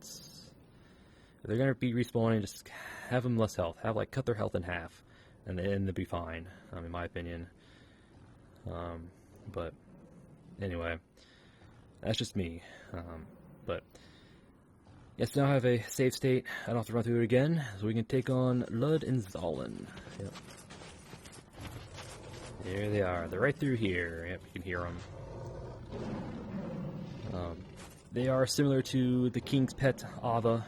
they're gonna be respawning, just have them less health. Cut their health in half, and then they'll be fine. In my opinion. But anyway, that's just me. But yes, now I have a save state. I don't have to run through it again, so we can take on Luddenzollin. Yep. There they are. They're right through here. Yep, you can hear them. They are similar to the King's Pet, Ava.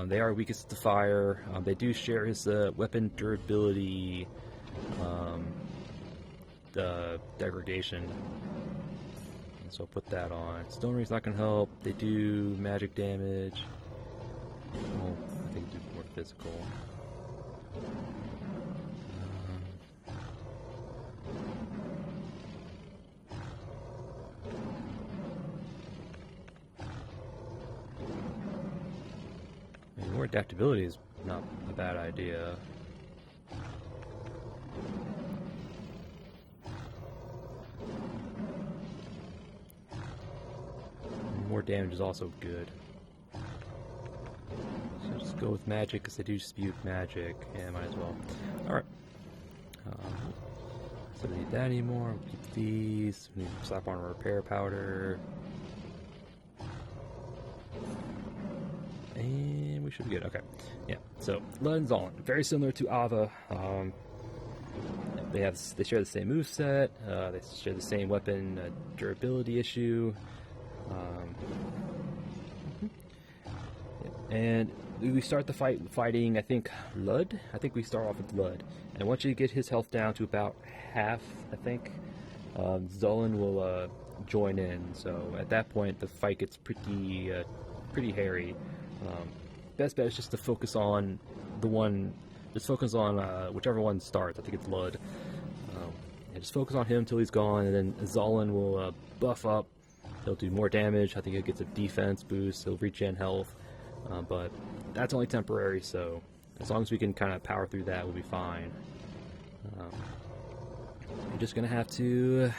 They are weakest to fire. They do share his weapon durability degradation. And so I'll put that on. Stone Ring's not going to help. They do magic damage. Well, I think they do more physical. More adaptability is not a bad idea. More damage is also good. So just go with magic, because they do spew magic. Yeah, might as well. Alright. So we don't need that anymore. We'll keep these. We need to slap on a repair powder. And we should be good. Okay. Yeah. So Luddenzollin, very similar to Ava. They share the same moveset. They share the same weapon durability issue. And we start the fighting, I think, Lud? I think we start off with Lud. And once you get his health down to about half, I think, Zollin will join in. So at that point, the fight gets pretty hairy. Best bet is just to focus on whichever one starts. I think it's Lud. Yeah, just focus on him until he's gone, and then Zolan will buff up. He'll do more damage. I think he'll get a defense boost. He'll regen health, but that's only temporary. So as long as we can kind of power through that, we'll be fine. We're just gonna have to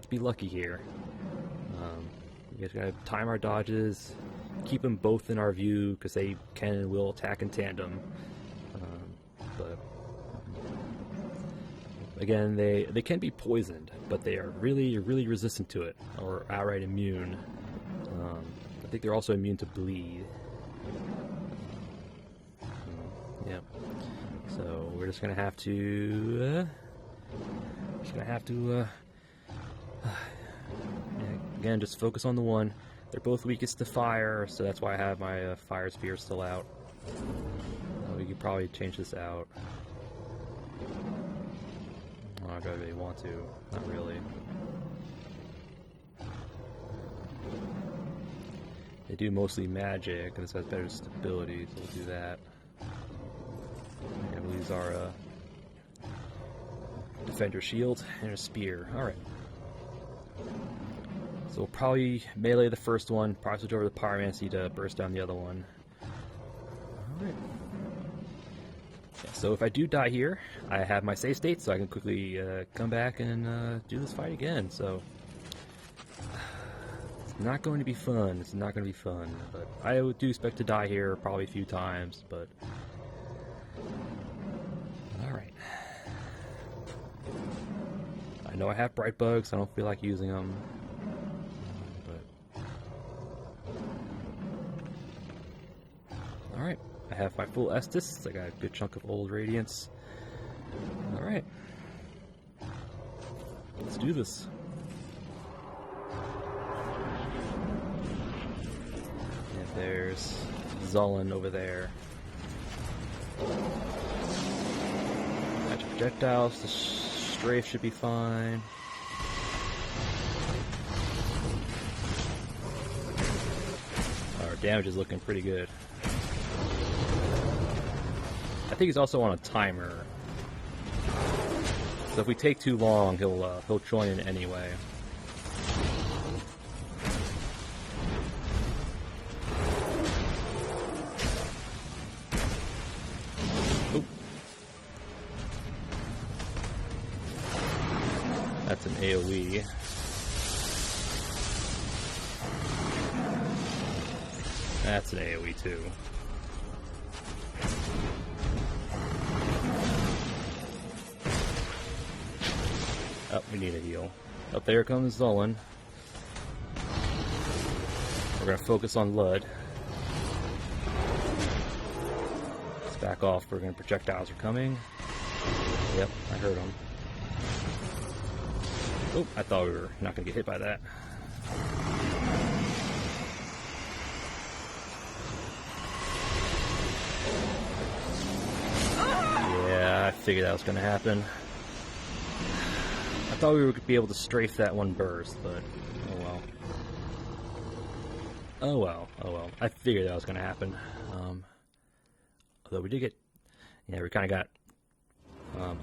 be lucky here. We just gotta time our dodges, keep them both in our view because they can and will attack in tandem. But again, they can be poisoned, but they are really resistant to it, or outright immune. I think they're also immune to bleed. Yeah. So we're just gonna have to. Again, just focus on the one. They're both weakest to fire, so that's why I have my fire spear still out. We could probably change this out. Oh, do I really want to? Not really. They do mostly magic, and this has better stability, so we'll do that. And we'll use our defender shield and a spear. Alright. So we'll probably melee the first one, probably switch over to pyromancy to burst down the other one. Alright. Yeah, so if I do die here, I have my save state, so I can quickly come back and do this fight again. So it's not going to be fun. It's not going to be fun. But I do expect to die here probably a few times. But all right. I know I have bright bugs. I don't feel like using them. But all right. I have my full Estus. I got a good chunk of old Radiance. Alright. Let's do this. And there's Zolan over there. Magic projectiles. The strafe should be fine. Our damage is looking pretty good. I think he's also on a timer, so if we take too long, he'll join in anyway. Oop. That's an AoE. That's an AoE too. Oh, we need a heal. Up there comes Zolan. We're gonna focus on Lud. Let's back off. We're gonna projectiles are coming. Yep, I heard them. Oh, I thought we were not gonna get hit by that. Yeah, I figured that was gonna happen. I thought we would be able to strafe that one burst, but oh well. Oh well, oh well. I figured that was going to happen. Although we did get, yeah, we kind of got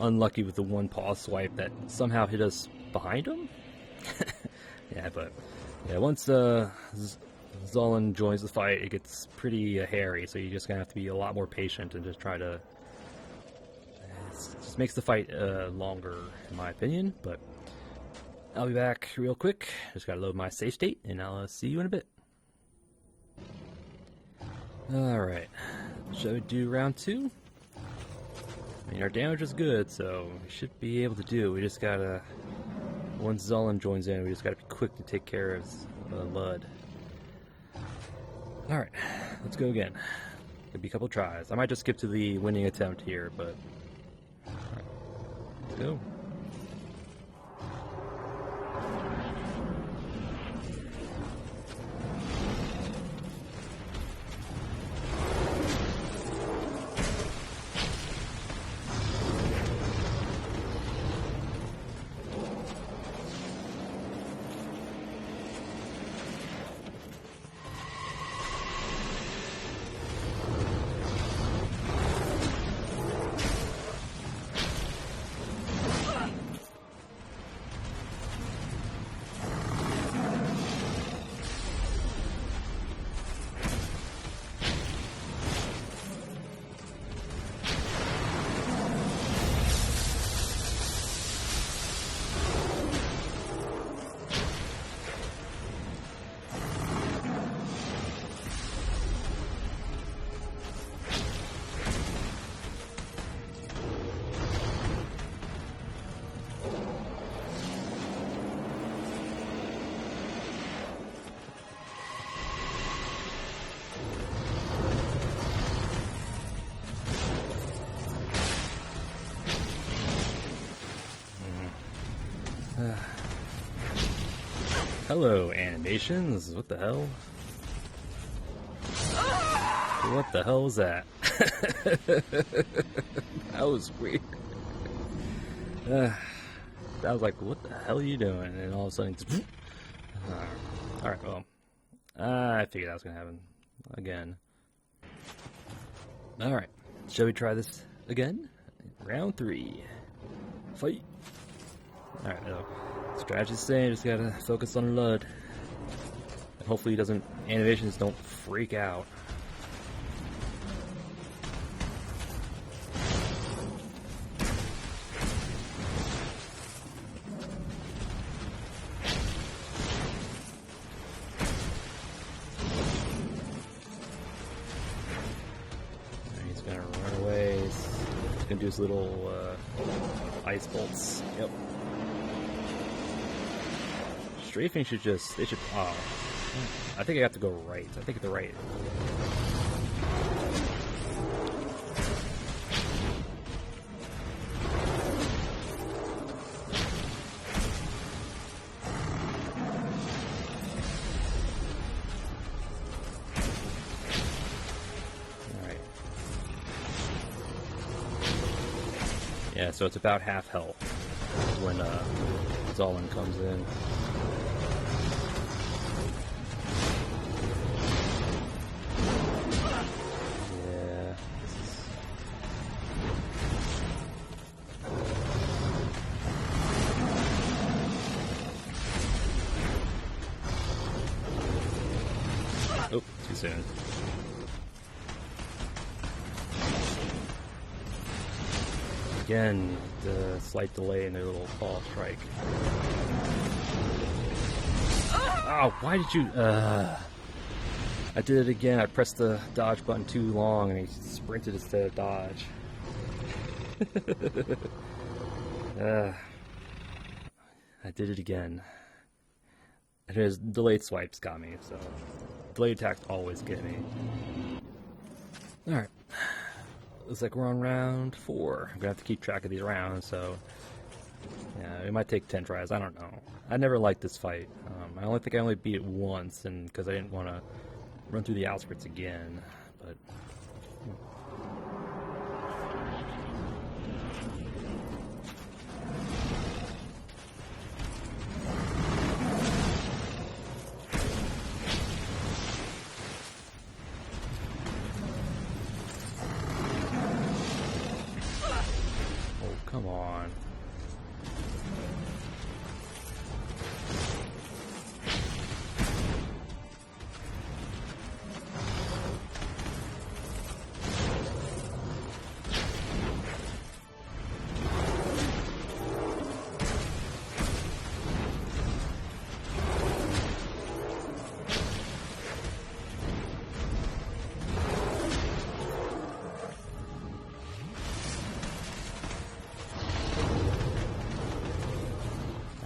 unlucky with the one paw swipe that somehow hit us behind him. Yeah, but yeah, once Zolan joins the fight, it gets pretty hairy, so you're just going to have to be a lot more patient and just try to. It just makes the fight longer, in my opinion, but I'll be back real quick. Just gotta load my save state, and I'll see you in a bit. Alright, shall we do round 2? I mean, our damage is good, so we should be able to do it. We just gotta, once Zolan joins in, we just gotta be quick to take care of Lud. Alright, let's go again. Could be a couple tries. I might just skip to the winning attempt here, but alright, let's go. Hello, animations. What the hell? What the hell was that? That was weird. I was like, what the hell are you doing? And all of a sudden, alright, well, I figured that was going to happen again. Alright, shall we try this again? Round 3. Fight! Alright, no. Strategy's same, just gotta focus on Lud. And hopefully animations don't freak out. He's gonna run away. He's gonna do his little ice bolts. Yep. Strafing should oh. I think I have to go right. I think it's the right. Alright. Yeah, so it's about half health when Zolan comes in. Oh, too soon. Again, the slight delay in their little fall strike. Oh, why did you... I did it again. I pressed the dodge button too long and he sprinted instead of dodge. I did it again. And his delayed swipes got me, so... Delayed attacks always get me. Alright. Looks like we're on round 4. I'm gonna have to keep track of these rounds, so... Yeah, it might take 10 tries, I don't know. I never liked this fight. I only think I only beat it once, and because I didn't want to run through the outskirts again, but... Come on.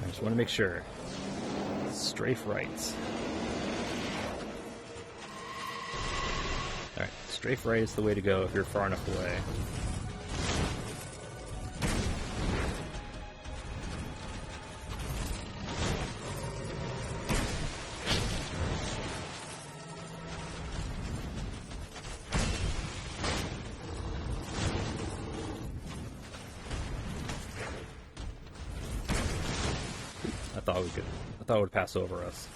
Just want to make sure. Strafe right. Alright, strafe right is the way to go if you're far enough away. I thought it would pass over us.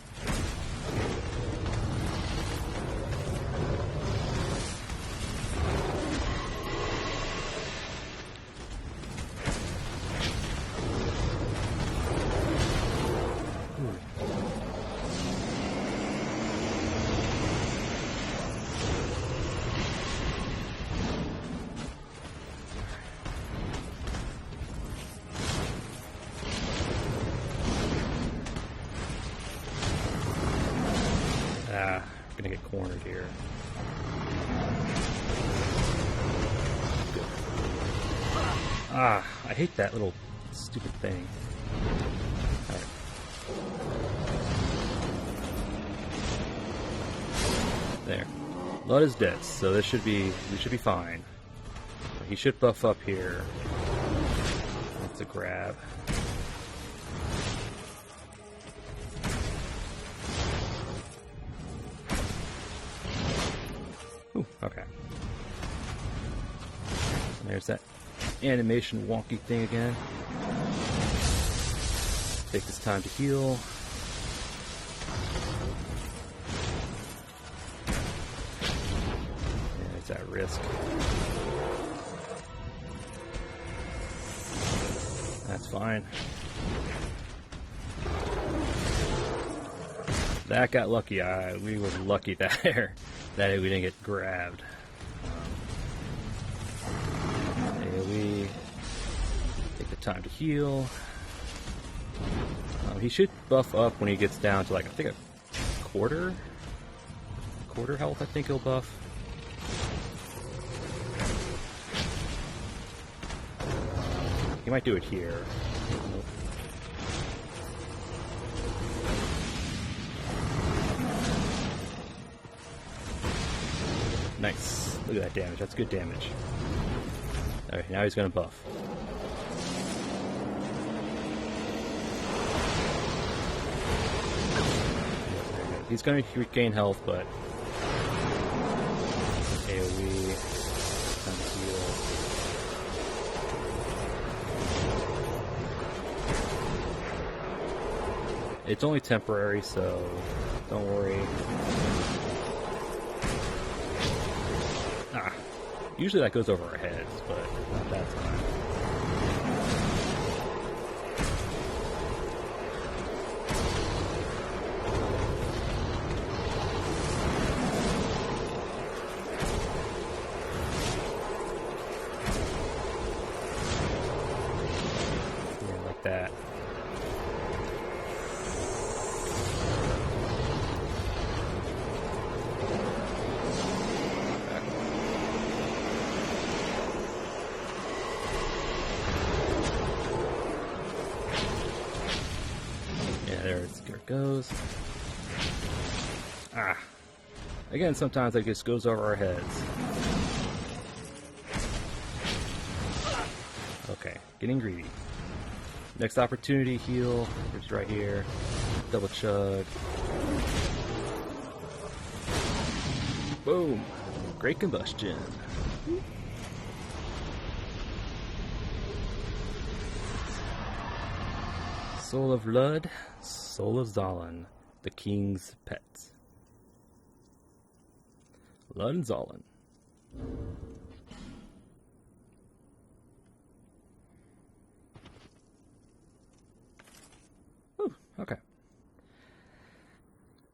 Gonna get cornered here. Ah, I hate that little stupid thing. Alright. There. Lud is dead, so we should be fine. He should buff up here. That's a grab. Okay. And there's that animation wonky thing again. Take this time to heal. Yeah, there's that risk. That's fine. That got lucky. We were lucky there that we didn't get grabbed. We take the time to heal. He should buff up when he gets down to, like, I think a quarter health. I think he'll buff. He might do it here. Nope. Nice. Look at that damage. That's good damage. Alright, now he's gonna buff. He's gonna regain health, but AoE, time to heal. It's only temporary, so don't worry. Usually that goes over our heads, but not that time. Yeah, like that. There it goes. Again, sometimes it just goes over our heads. Okay, getting greedy. Next opportunity, heal, which is right here. Double chug. Boom! Great combustion. Soul of Lud, Soul of Zollan, the king's pets. Lud and Zollan. Ooh, okay.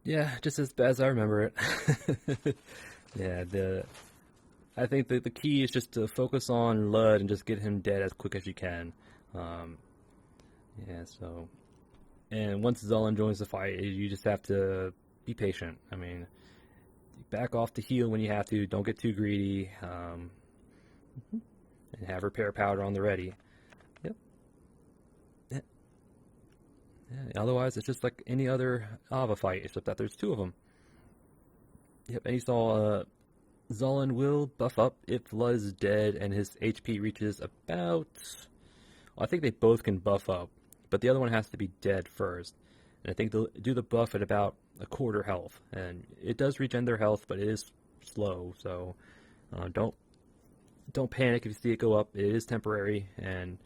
Yeah, just as bad as I remember it. Yeah, I think the key is just to focus on Lud and just get him dead as quick as you can. Yeah, so... And once Zollan joins the fight, you just have to be patient. I mean, back off to heal when you have to. Don't get too greedy. And have repair powder on the ready. Yep. Yeah. Yeah, otherwise, it's just like any other Ava fight, except that there's two of them. Yep, and you saw Zollan will buff up if Lud is dead and his HP reaches about... Well, I think they both can buff up, but the other one has to be dead first. And I think they'll do the buff at about a quarter health. And it does regen their health, but it is slow, so don't panic if you see it go up. It is temporary, and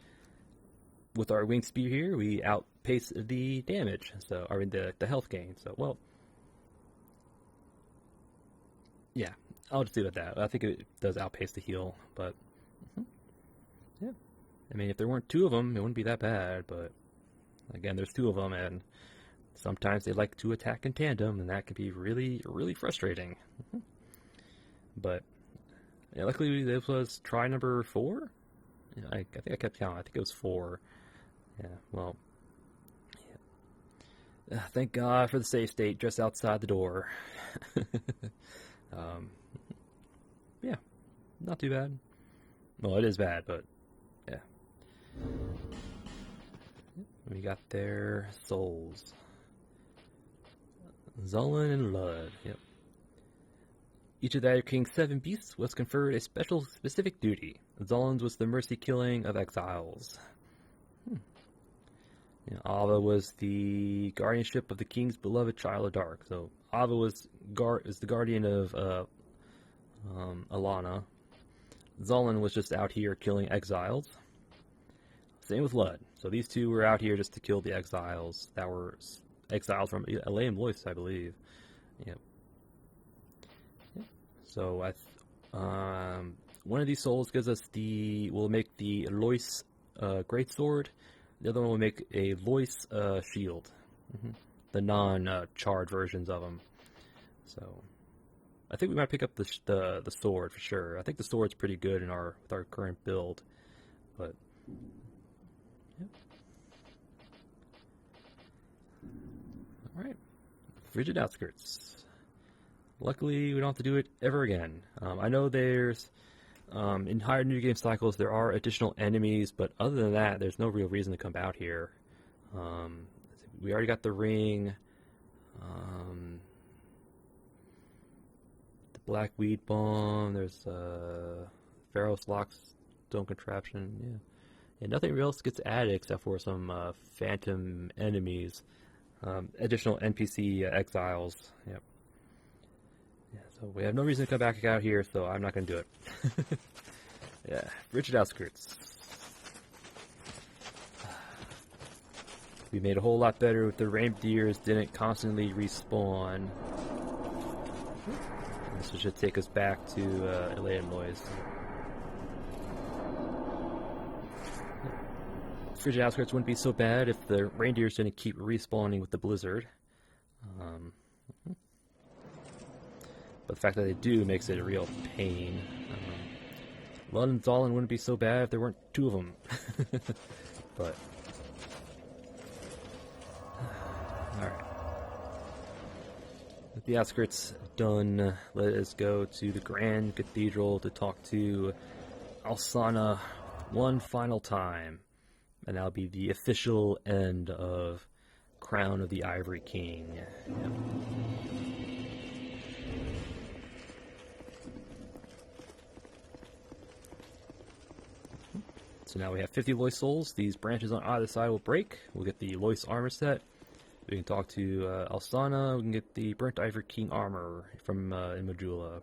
with our wing spear here, we outpace the damage, so or the health gain. So, well, yeah, I'll just leave it at that. I think it does outpace the heal, but yeah. I mean, if there weren't two of them, it wouldn't be that bad, but again, there's two of them, and sometimes they like to attack in tandem, and that can be really, really frustrating. But yeah, luckily this was try number 4. Yeah, I think I kept count. I think it was 4. Yeah, well, yeah. Thank God for the save state just outside the door. Yeah, not too bad. Well, it is bad, but yeah. We got their souls. Zollan and Lud, yep. Each of the King's 7 beasts was conferred a specific duty. Zollan's was the mercy killing of exiles. Yeah, Ava was the guardianship of the king's beloved child of dark. So Ava was the guardian of Alana. Zullen was just out here killing exiles. Same with Lud. So these two were out here just to kill the exiles that were exiles from Elay and Lois, I believe. Yep. So one of these souls gives us will make the Lois greatsword. The other one will make a Lois shield. The non-charred versions of them. So I think we might pick up the sword for sure. I think the sword's pretty good with our current build, but yeah. All right, Frigid Outskirts. Luckily, we don't have to do it ever again. I know there's in higher new game cycles there are additional enemies, but other than that, there's no real reason to come out here. We already got the ring. Black Weed Bomb, there's Pharaoh's Lock Stone Contraption, yeah. And nothing else gets added except for some phantom enemies, additional NPC exiles, yep. Yeah, so we have no reason to come back out here, so I'm not going to do it. Yeah, Frigid Outskirts. We made a whole lot better with the reindeers didn't constantly respawn. This should take us back to Elay and Lois. Frigid Outskirts wouldn't be so bad if the reindeers didn't keep respawning with the blizzard. But the fact that they do makes it a real pain. London and Zolin wouldn't be so bad if there weren't two of them. But alright. With the outskirts done, let us go to the Grand Cathedral to talk to Alsana one final time. And that'll be the official end of Crown of the Ivory King. Yep. So now we have 50 Lois souls. These branches on either side will break. We'll get the Lois armor set. We can talk to Alsana. We can get the Burnt Ivory King armor from Imajula.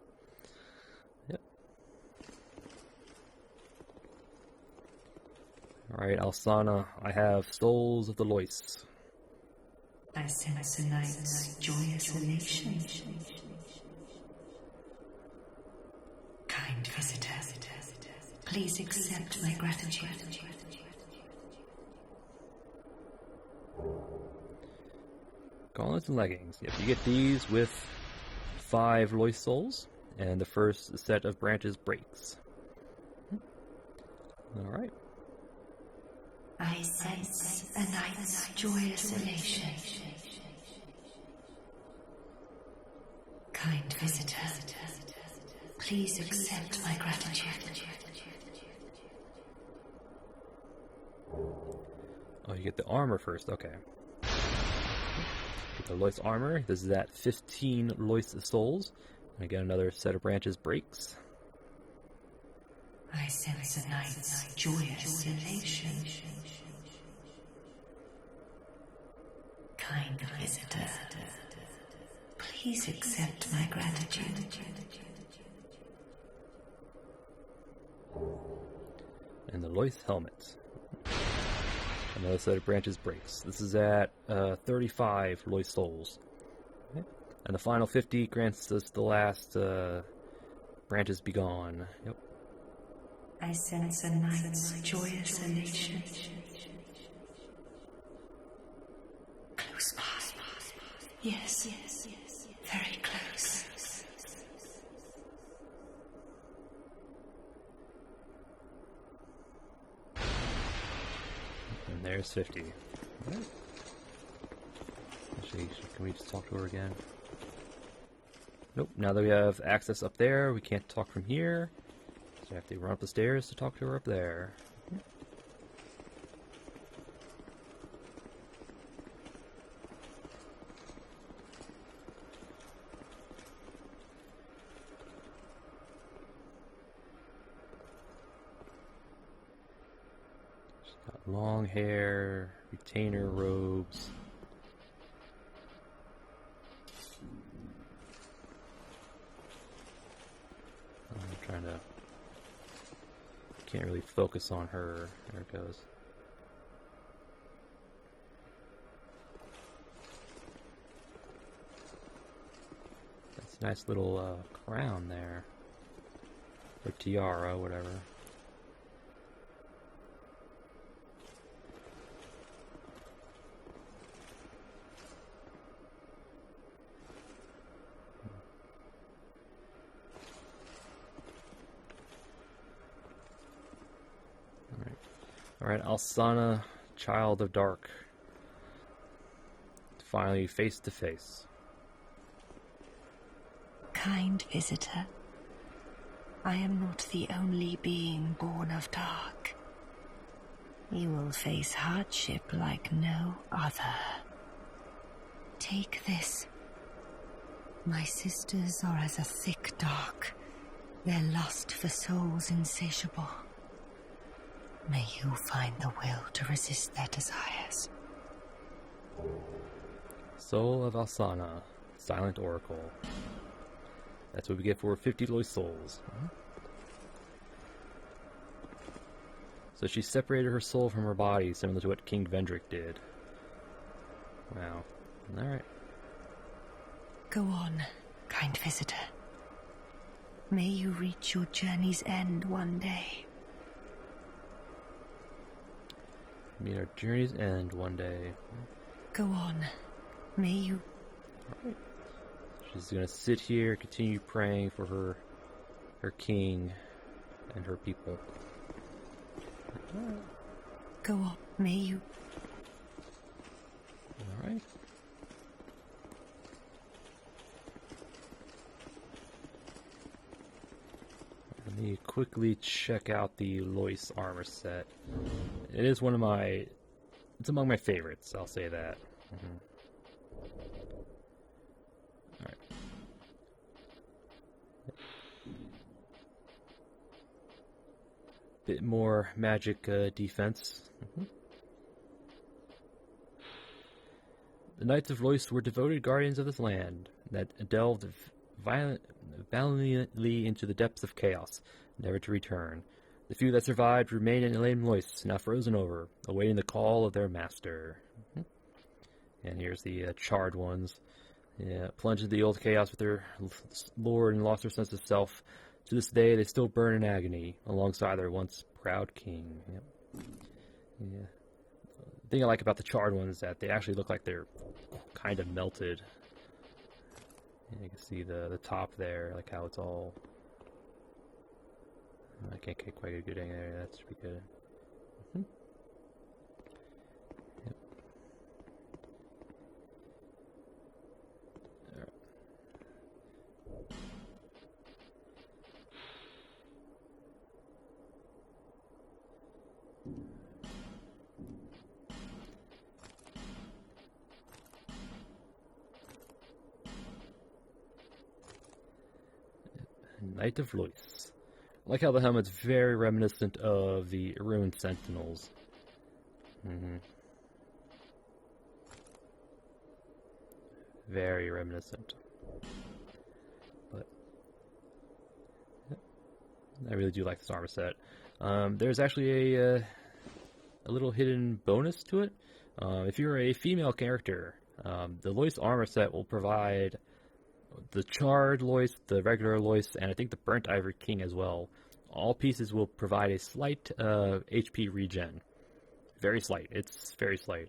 Yep. Alright, Alsana, I have souls of the Lois. I sense a night's joyous elation. Kind visitor, please accept my gratitude. Gauntlets and leggings. Yep, you get these with 5 Lois souls, and the first set of branches breaks. Alright. I sense a night's joyous elation. Kind visitor, please accept my gratitude. Oh, you get the armor first, okay. Get the Lois armor. This is at 15 Lois souls. And again, another set of branches breaks. I sense a night's joyous elation. Kind visitor, please accept my gratitude. And the Lois helmet. Another set of branches breaks. This is at 35 Lois souls. Okay. And the final 50 grants us the last branches be gone. Yep. I sense a night's joyous elation. Close by. Yes, very close. And there's 50. Right. Actually, can we just talk to her again? Nope, now that we have access up there, we can't talk from here. So I have to run up the stairs to talk to her up there. She's got long hair, retainer robes. I'm trying to... Can't really focus on her. There it goes. That's a nice little crown there. Or tiara, whatever. Alright, Alsana, Child of Dark. Finally face to face. Kind visitor, I am not the only being born of dark. You will face hardship like no other. Take this. My sisters are as a thick dark, their lust for souls insatiable. May you find the will to resist their desires. Soul of Alsana, Silent Oracle. That's what we get for 50 Loy souls. So she separated her soul from her body, similar to what King Vendrick did. Wow. Alright. Go on, kind visitor. May you reach your journey's end one day. Meet our journey's end one day. Go on. May you... Alright. She's gonna sit here, continue praying for her king and her people. Go on. May you... Alright. Let me quickly check out the Lois armor set. It is one of my... It's among my favorites, I'll say that. Alright. Bit more magic defense. The Knights of Lois were devoted guardians of this land that delved valiantly into the depths of chaos, never to return. The few that survived remained in Elaine Lois, now frozen over, awaiting the call of their master. And here's the charred ones. Yeah, plunged into the old chaos with their lord and lost their sense of self. To this day, they still burn in agony, alongside their once proud king. Yep. Yeah. The thing I like about the charred ones is that they actually look like they're kind of melted. And you can see the top there, like how it's all... I can't get quite a good angle there. That's pretty good. Yep. Alright. Knight of Lois. I like how the helmet's very reminiscent of the Ruined Sentinels. Very reminiscent. But I really do like this armor set. There's actually a little hidden bonus to it. If you're a female character, the Lois armor set will provide the charred Lois, the regular Lois, and I think the Burnt Ivory King as well. All pieces will provide a slight HP regen. Very slight. It's very slight.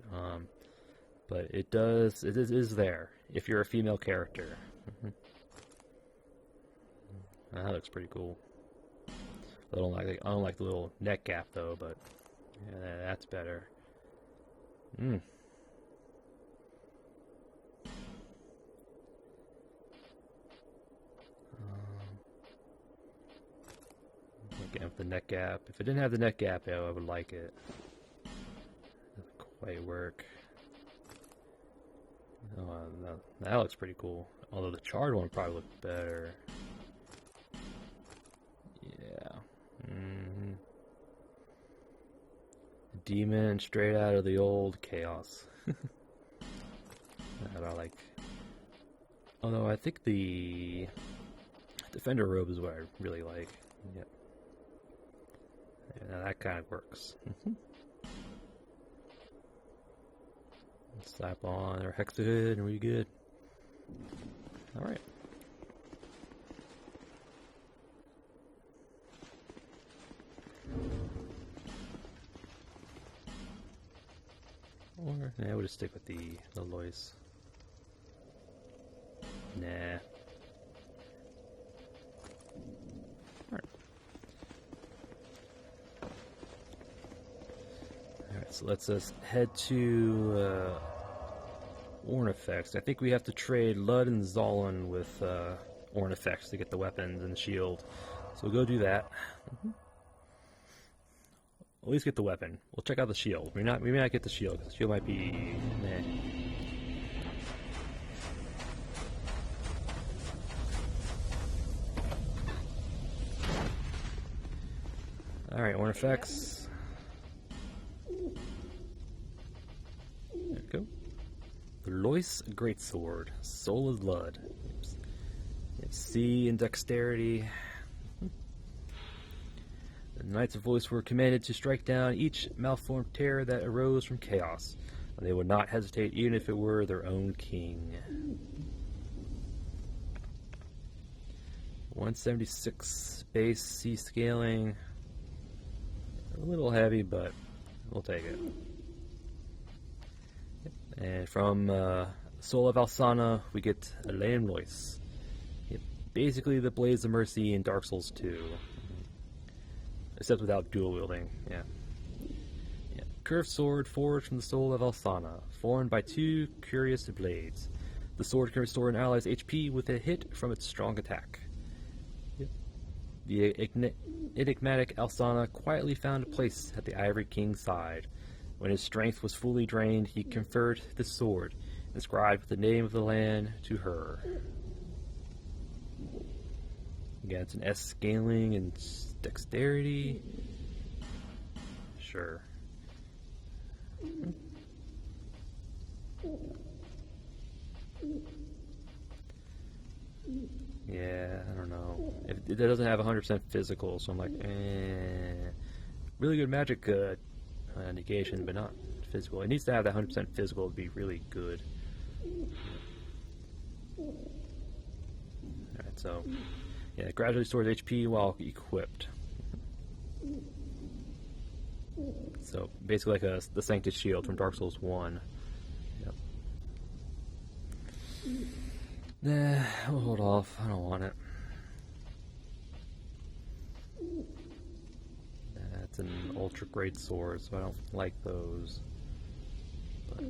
But it is there if you're a female character. That looks pretty cool. I don't like the little neck gap though, but yeah, that's better. Again, with the neck gap. If it didn't have the neck gap, yeah, I would like it. Doesn't quite work. Oh, no, that looks pretty cool. Although the charred one probably looked better. Yeah. Demon straight out of the old chaos. That I like. Although I think the Defender robe is what I really like. Yep. Yeah, now that kind of works. Slap on our hexahood and we're good. Alright. Or, nah, we'll just stick with the Lois. Nah. Alright. Alright, so let's head to Ornifex. I think we have to trade Lud and Zolan with Ornifex to get the weapons and the shield. So we'll go do that. At least get the weapon. We'll check out the shield. We may not get the shield because the shield might be meh. Alright, Ornifex. There we go. The Lois Greatsword. Soul of Blood. C and Dexterity. The Knights of Voice were commanded to strike down each malformed terror that arose from chaos. And they would not hesitate even if it were their own king. 176 base C scaling. A little heavy, but we'll take it. Yep. And from Soul of Alsana, we get Elaine Lois. Yep. Basically the Blades of Mercy in Dark Souls 2. Except without dual wielding, yeah. Curved sword forged from the soul of Alsana, formed by two curious blades. The sword can restore an ally's HP with a hit from its strong attack. Yep. The enigmatic Alsana quietly found a place at the Ivory King's side. When his strength was fully drained, he conferred the sword, inscribed the name of the land to her. Again, it's an S scaling and dexterity. Sure. Yeah, I don't know. It doesn't have 100% physical, so I'm like, really good magic negation, but not physical. It needs to have that 100% physical to be really good. Alright, so yeah, it gradually stores HP while equipped. So basically like the Sanctus Shield from Dark Souls 1. Yep. We'll hold off. I don't want it. That's an ultra great sword, so I don't like those. But,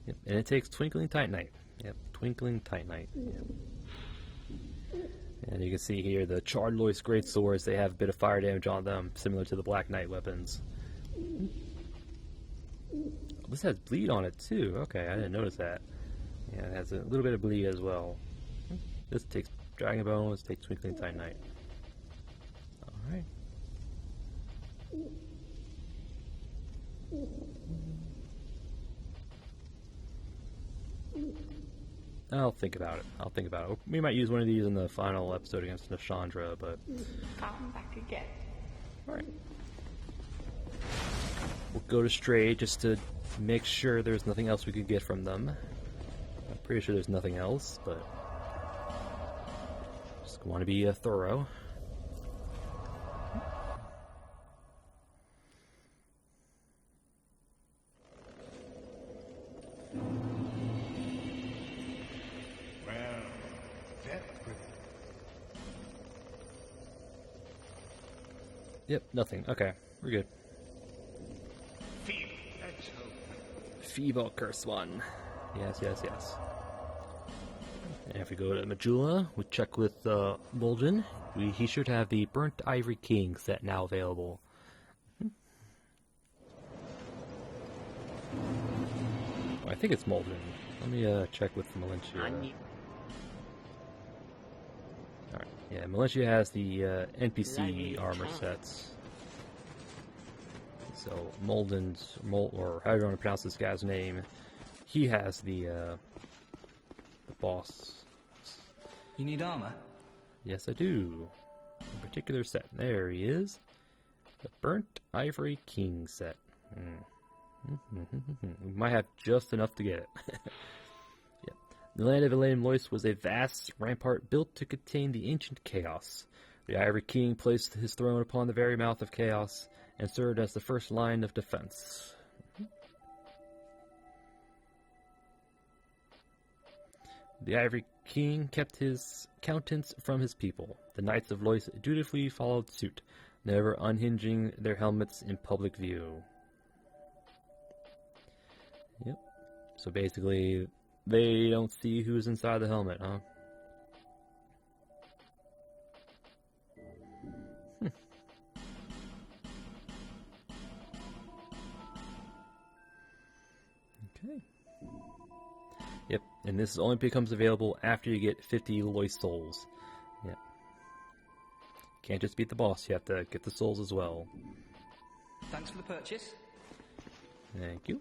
yep. And it takes Twinkling Titanite. Yep, Twinkling Titanite. Yep. And you can see here the Charred Lois Great Swords, they have a bit of fire damage on them, similar to the Black Knight weapons. This has bleed on it too. Okay, I didn't notice that. Yeah, it has a little bit of bleed as well. This takes Dragon Bones, takes Twinkling Titanite. Alright. I'll think about it. We might use one of these in the final episode against Nashandra, but... Come back again. Alright. We'll go to Stray just to make sure there's nothing else we could get from them. I'm pretty sure there's nothing else, but... just want to be thorough. Yep, nothing. Okay, we're good. Feeble Curse one. Yes. And if we go to Majula, we check with Mulden. He should have the Burnt Ivory King set now available. Oh, I think it's Mulden. Let me check with Melentia. Alright, yeah, Melentia has the NPC armor sets. So or however you want to pronounce this guy's name, he has the boss. You need armor? Yes, I do. A particular set. There he is. The Burnt Ivory King set. We might have just enough to get it. Yeah. The land of Elaine Lois was a vast rampart built to contain the ancient chaos. The Ivory King placed his throne upon the very mouth of chaos and served as the first line of defense. The Ivory King kept his countenance from his people. The Knights of Lois dutifully followed suit, never unhinging their helmets in public view. Yep. So basically, they don't see who's inside the helmet, huh? Okay. Yep, and this only becomes available after you get 50 Lois souls. Yep. Can't just beat the boss, you have to get the souls as well. Thanks for the purchase. Thank you.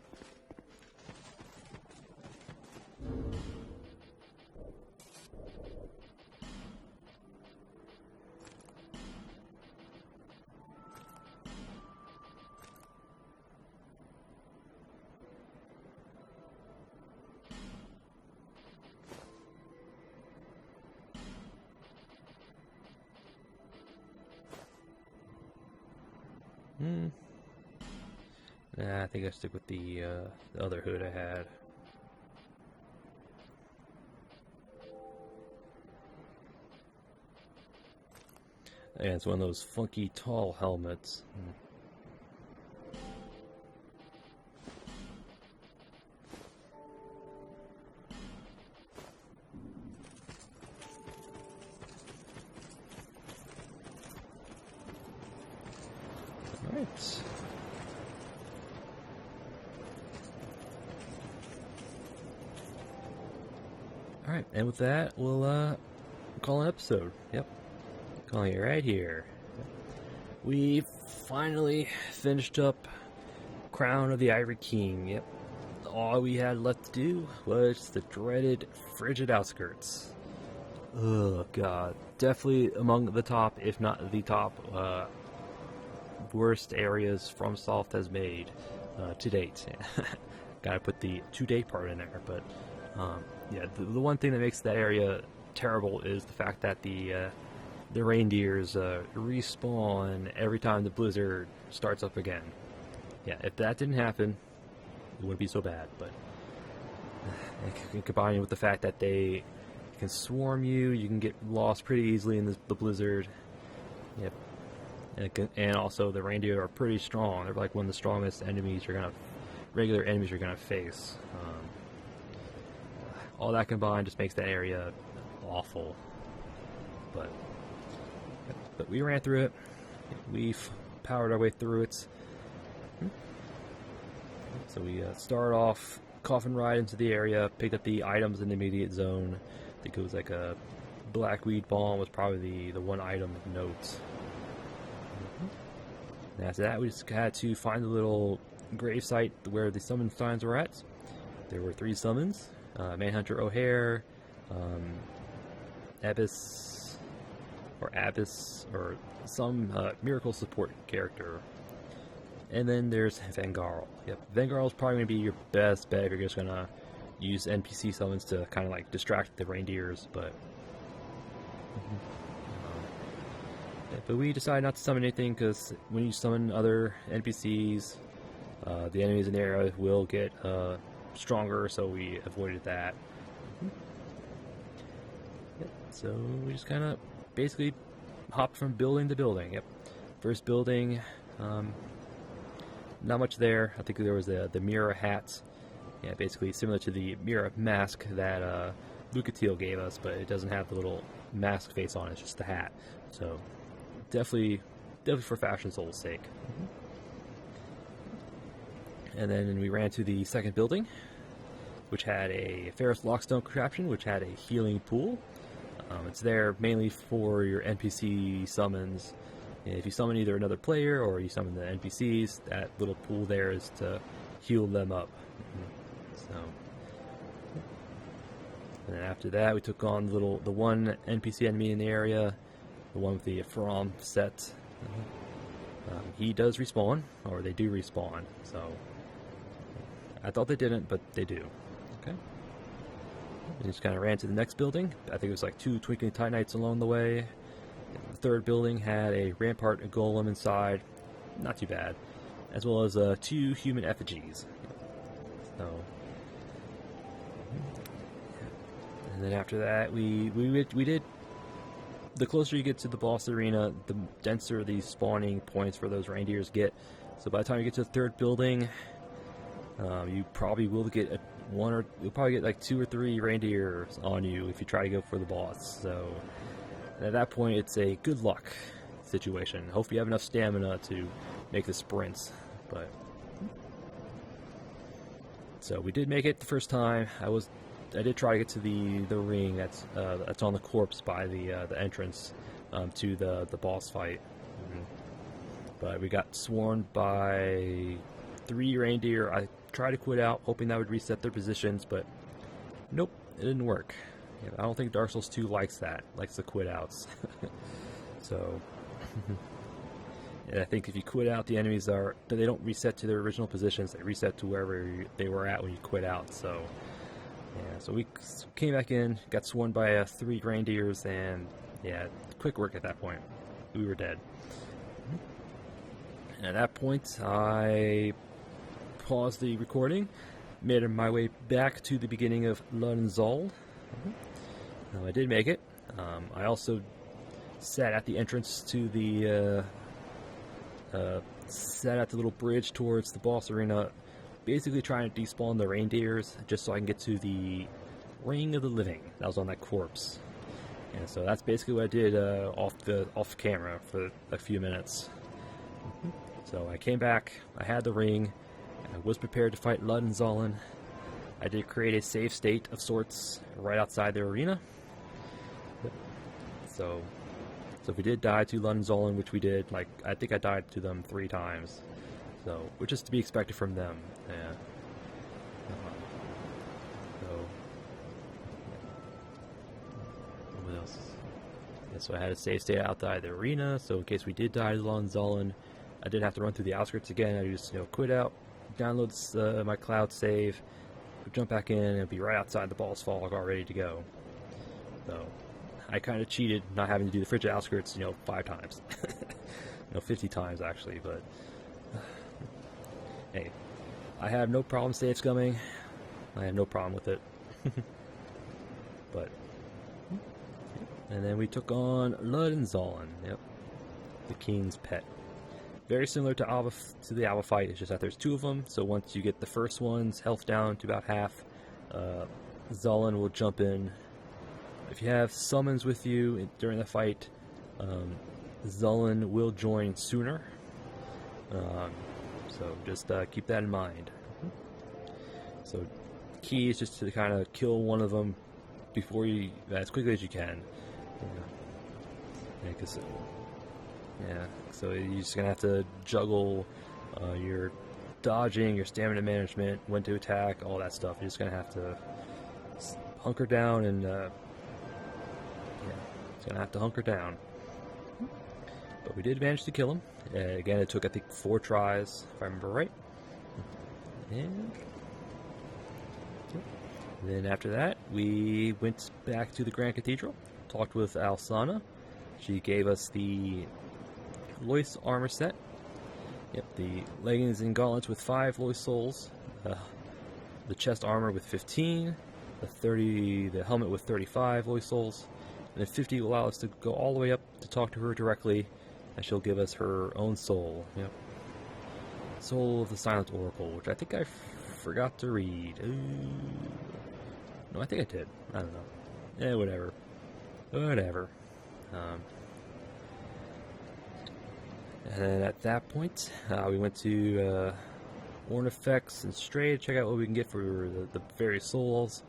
Nah, I think I stick with the other hood I had. Yeah, it's one of those funky tall helmets. Alright. Alright, and with that, we'll call an episode. Yep. Calling it right here. We finally finished up Crown of the Ivory King. Yep. All we had left to do was the dreaded Frigid Outskirts. Oh god. Definitely among the top, if not the top, worst areas FromSoft has made to date. Gotta put the to date part in there, but yeah, the one thing that makes that area terrible is the fact that the reindeers respawn every time the blizzard starts up again. Yeah, if that didn't happen, it wouldn't be so bad, but combined with the fact that they can swarm you, you can get lost pretty easily in the blizzard. Yep. And also the reindeer are pretty strong. They're like one of the strongest regular enemies you're gonna face. All that combined just makes that area awful. But we ran through it. We've powered our way through it. So we started off coffin ride into the area, picked up the items in the immediate zone. I think it was like a blackweed bomb was probably the one item of note. And after that, we just had to find the little grave site where the summon signs were at. There were 3 summons. Manhunter O'Hare, Abyss, or some miracle support character. And then there's Vengarl. Yep, Vengarl is probably going to be your best bet if you're just going to use NPC summons to kind of like distract the reindeers, but... yeah, but we decided not to summon anything because when you summon other NPCs, the enemies in the area will get stronger, so we avoided that. Yep, so we just kind of basically hopped from building to building. Yep, first building, not much there. I think there was the mirror hat. Yeah, basically similar to the mirror mask that Lucatiel gave us, but it doesn't have the little mask face on it, it's just the hat. So definitely for Fashion Soul's sake. And then we ran to the second building, which had a Ferris Lockstone contraption, which had a healing pool. It's there mainly for your NPC summons. And if you summon either another player or you summon the NPCs, that little pool there is to heal them up. So, and then after that, we took on the one NPC enemy in the area, the one with the From set. He does respawn, or they do respawn. So I thought they didn't, but they do. Okay. And just kind of ran to the next building. I think it was like 2 Twinkling Titanites along the way. The third building had a Rampart Golem inside, not too bad, as well as 2 human effigies. So, and then after that, we did. The closer you get to the boss arena, the denser the spawning points for those reindeers get. So by the time you get to the third building, you probably will get you'll probably get like 2 or 3 reindeers on you if you try to go for the boss. So at that point, it's a good luck situation. Hope you have enough stamina to make the sprints. But so we did make it the first time. I did try to get to the ring that's on the corpse by the entrance to the boss fight. But we got swarmed by 3 reindeer. I tried to quit out, hoping that would reset their positions, but nope, it didn't work. I don't think Dark Souls 2 likes the quit outs. So, and I think if you quit out, the enemies they don't reset to their original positions. They reset to wherever they were at when you quit out. So, yeah. So we came back in, got swarmed by 3 reindeers, and yeah, quick work at that point. We were dead. And at that point, I paused the recording, made my way back to the beginning of Lunzal. I did make it. I also sat at the entrance to the little bridge towards the boss arena, basically trying to despawn the reindeers just so I can get to the Ring of the Living that was on that corpse. And so that's basically what I did off camera for a few minutes. So I came back, I had the ring, I was prepared to fight Lunzallen. I did create a save state of sorts right outside the arena. So if we did die to Lunzallen, which we did, I think I died to them 3 times. So, which is to be expected from them. Yeah. What else? Yeah, so I had a save state outside the arena, so in case we did die to Lunzallen, I didn't have to run through the outskirts again. I just quit out, download my cloud save, jump back in, and be right outside the boss fog, all ready to go. So I kind of cheated, not having to do the Frigid Outskirts, 5 times, 50 times actually. But hey, I have no problem save scumming. I have no problem with it. But and then we took on Lunzallen. Yep, the king's pet. Very similar to the Alba fight, it's just that there's 2 of them, so once you get the first one's health down to about half, Zallen will jump in. If you have summons with you during the fight, Zallen will join sooner, so just keep that in mind. So key is just to kind of kill one of them before you, as quickly as you can. So you're just going to have to juggle your dodging, your stamina management, when to attack, all that stuff. You're just going to have to hunker down and, it's going to have to hunker down. But we did manage to kill him. Again, it took, I think, 4 tries, if I remember right. And then after that, we went back to the Grand Cathedral, talked with Alsana. She gave us the Lois armor set. Yep, the leggings and gauntlets with 5 Lois souls, the chest armor with 15, the helmet with 35 Lois souls, and then 50 will allow us to go all the way up to talk to her directly, and she'll give us her own soul. Yep, Soul of the Silent Oracle, which I think I forgot to read. No, I think I did. I don't know. Whatever. And then at that point, we went to Ornifex and Stray to check out what we can get for the various souls.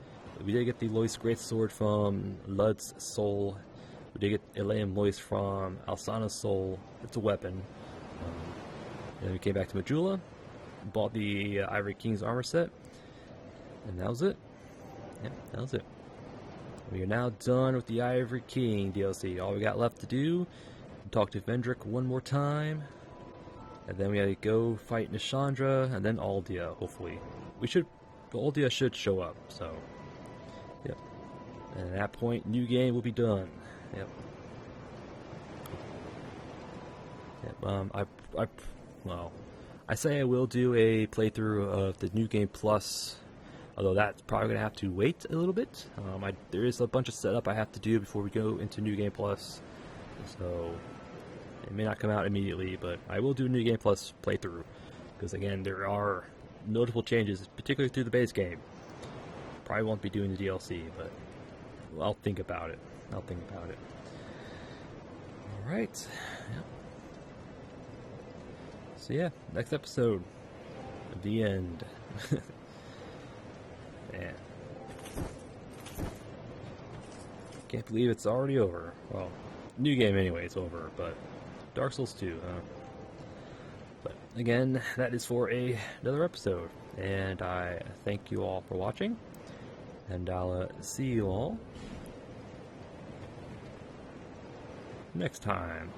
We did get the Lois Greatsword from Lud's soul. We did get Elaine Moist from Alsana's Soul. It's a weapon. Then we came back to Majula, bought the Ivory King's armor set, and that was it. Yeah, that was it. We are now done with the Ivory King DLC. All we got left to do, talk to Vendrick one more time, and then we gotta go fight Nishandra, and then Aldia, hopefully. Aldia should show up, so, yep. And at that point, new game will be done. Yep. Well, I say I will do a playthrough of the New Game Plus, although that's probably going to have to wait a little bit. There is a bunch of setup I have to do before we go into New Game Plus, so it may not come out immediately, but I will do New Game Plus playthrough, because again, there are notable changes, particularly through the base game. Probably won't be doing the DLC, but I'll think about it. Alright. Yep. So yeah, next episode. The end. Man. Can't believe it's already over. Well, new game anyway, it's over, but Dark Souls 2, huh? But again, that is for another episode. And I thank you all for watching. And I'll see you all next time.